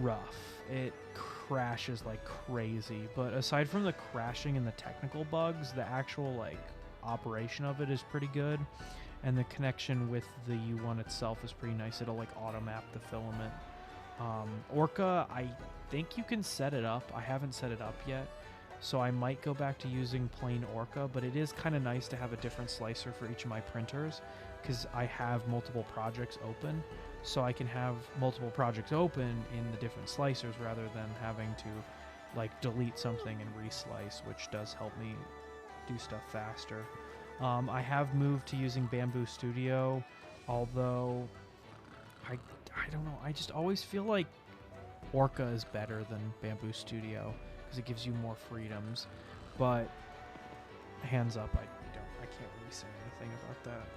rough. It crashes like crazy, but aside from the crashing and the technical bugs, the actual like operation of it is pretty good, and the connection with the U1 itself is pretty nice. It'll like auto map the filament. Orca, I think you can set it up. I haven't set it up yet, so I might go back to using plain Orca, but it is kind of nice to have a different slicer for each of my printers, because I have multiple projects open, so I can have multiple projects open in the different slicers rather than having to like delete something and reslice, which does help me do stuff faster. I have moved to using Bamboo Studio, although I don't know, I just always feel like Orca is better than Bamboo Studio because it gives you more freedoms, but hands up, I can't really say anything about that.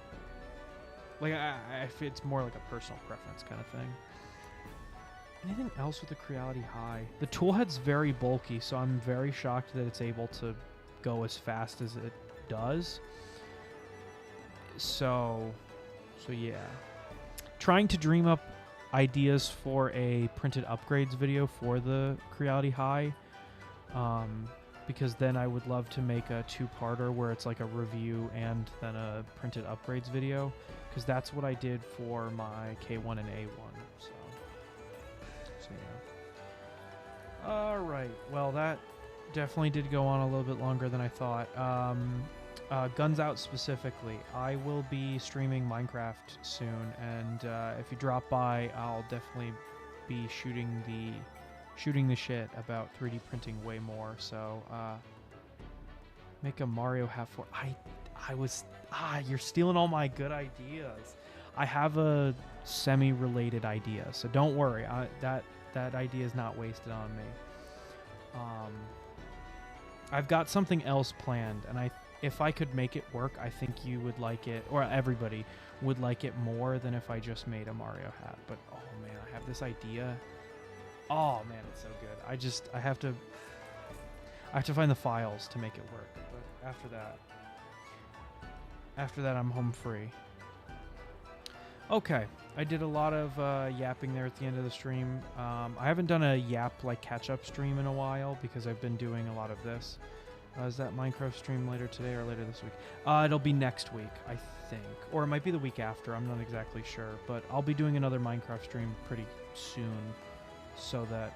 Like, it's more like a personal preference kind of thing. Anything else with the Creality High? The toolhead's very bulky, so I'm very shocked that it's able to go as fast as it does. So yeah. Trying to dream up ideas for a printed upgrades video for the Creality High, because then I would love to make a 2-parter where it's like a review and then a printed upgrades video, because that's what I did for my K1 and A1. So yeah. All right. Well, that definitely did go on a little bit longer than I thought. Guns Out specifically, I will be streaming Minecraft soon, and if you drop by, I'll definitely be shooting the shit about 3D printing way more. So make a Mario hat for you're stealing all my good ideas. I have a semi-related idea, so don't worry. That idea is not wasted on me. I've got something else planned, and if I could make it work, I think you would like it, or everybody would like it more than if I just made a Mario hat. But oh man, I have this idea. Oh man, it's so good. I have to find the files to make it work. But after that, I'm home free. Okay, I did a lot of yapping there at the end of the stream. I haven't done a yap like catch-up stream in a while because I've been doing a lot of this. Is that Minecraft stream later today or later this week? It'll be next week, I think. Or it might be the week after. I'm not exactly sure. But I'll be doing another Minecraft stream pretty soon so that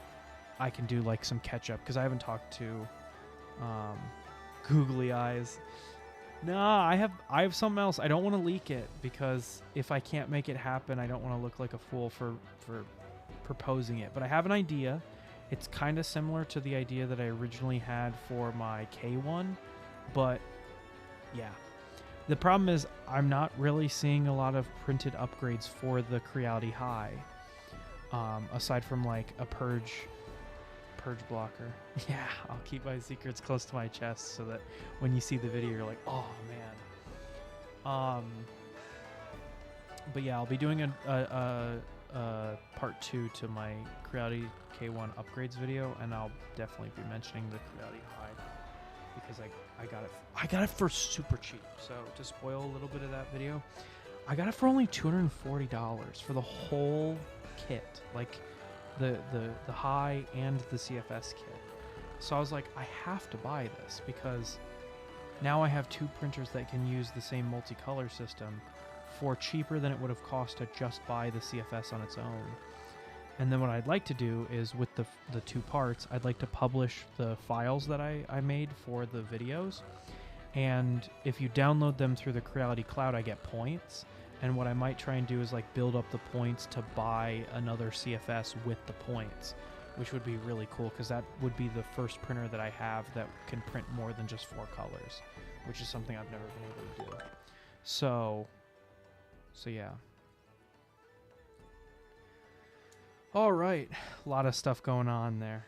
I can do like some catch-up, because I haven't talked to Googly Eyes. Nah, I have something else. I don't want to leak it, because if I can't make it happen, I don't want to look like a fool for proposing it. But I have an idea. It's kind of similar to the idea that I originally had for my K1, but yeah. The problem is I'm not really seeing a lot of printed upgrades for the Creality High, aside from like a Purge purge blocker. Yeah, I'll keep my secrets close to my chest so that when you see the video, you're like, oh man. But yeah, I'll be doing a part 2 to my Creality K1 upgrades video, and I'll definitely be mentioning the Creality hide because I got it for super cheap. So to spoil a little bit of that video, I got it for only $240 for the whole kit, like the high and the CFS kit. So I was like, I have to buy this because now I have 2 printers that can use the same multicolor system for cheaper than it would have cost to just buy the CFS on its own. And then what I'd like to do is with the 2 parts, I'd like to publish the files that I made for the videos. And if you download them through the Creality Cloud, I get points. And what I might try and do is like build up the points to buy another CFS with the points, which would be really cool because that would be the first printer that I have that can print more than just 4 colors, which is something I've never been able to do. So yeah. All right, a lot of stuff going on there.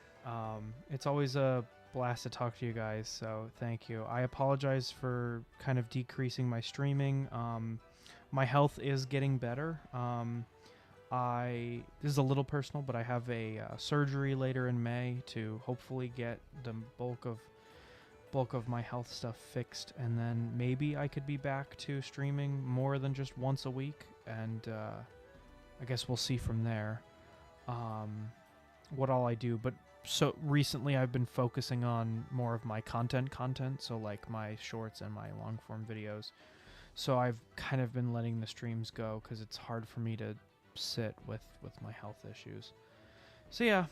It's always a blast to talk to you guys, so thank you. I apologize for kind of decreasing my streaming. My health is getting better. This is a little personal, but I have a surgery later in May to hopefully get the bulk of my health stuff fixed, and then maybe I could be back to streaming more than just once a week, and I guess we'll see from there what all I do. But so recently I've been focusing on more of my content, so like my shorts and my long form videos. So I've kind of been letting the streams go because it's hard for me to sit with my health issues. So yeah,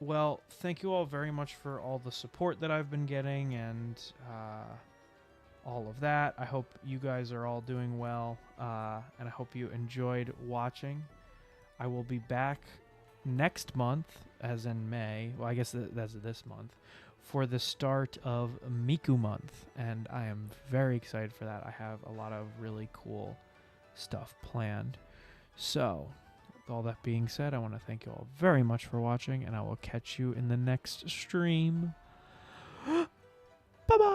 well, thank you all very much for all the support that I've been getting and all of that. I hope you guys are all doing well, and I hope you enjoyed watching. I will be back next month, as in May. Well, I guess that's this month, for the start of Miku month, and I am very excited for that. I have a lot of really cool stuff planned. So, with all that being said, I want to thank you all very much for watching, and I will catch you in the next stream. Bye-bye!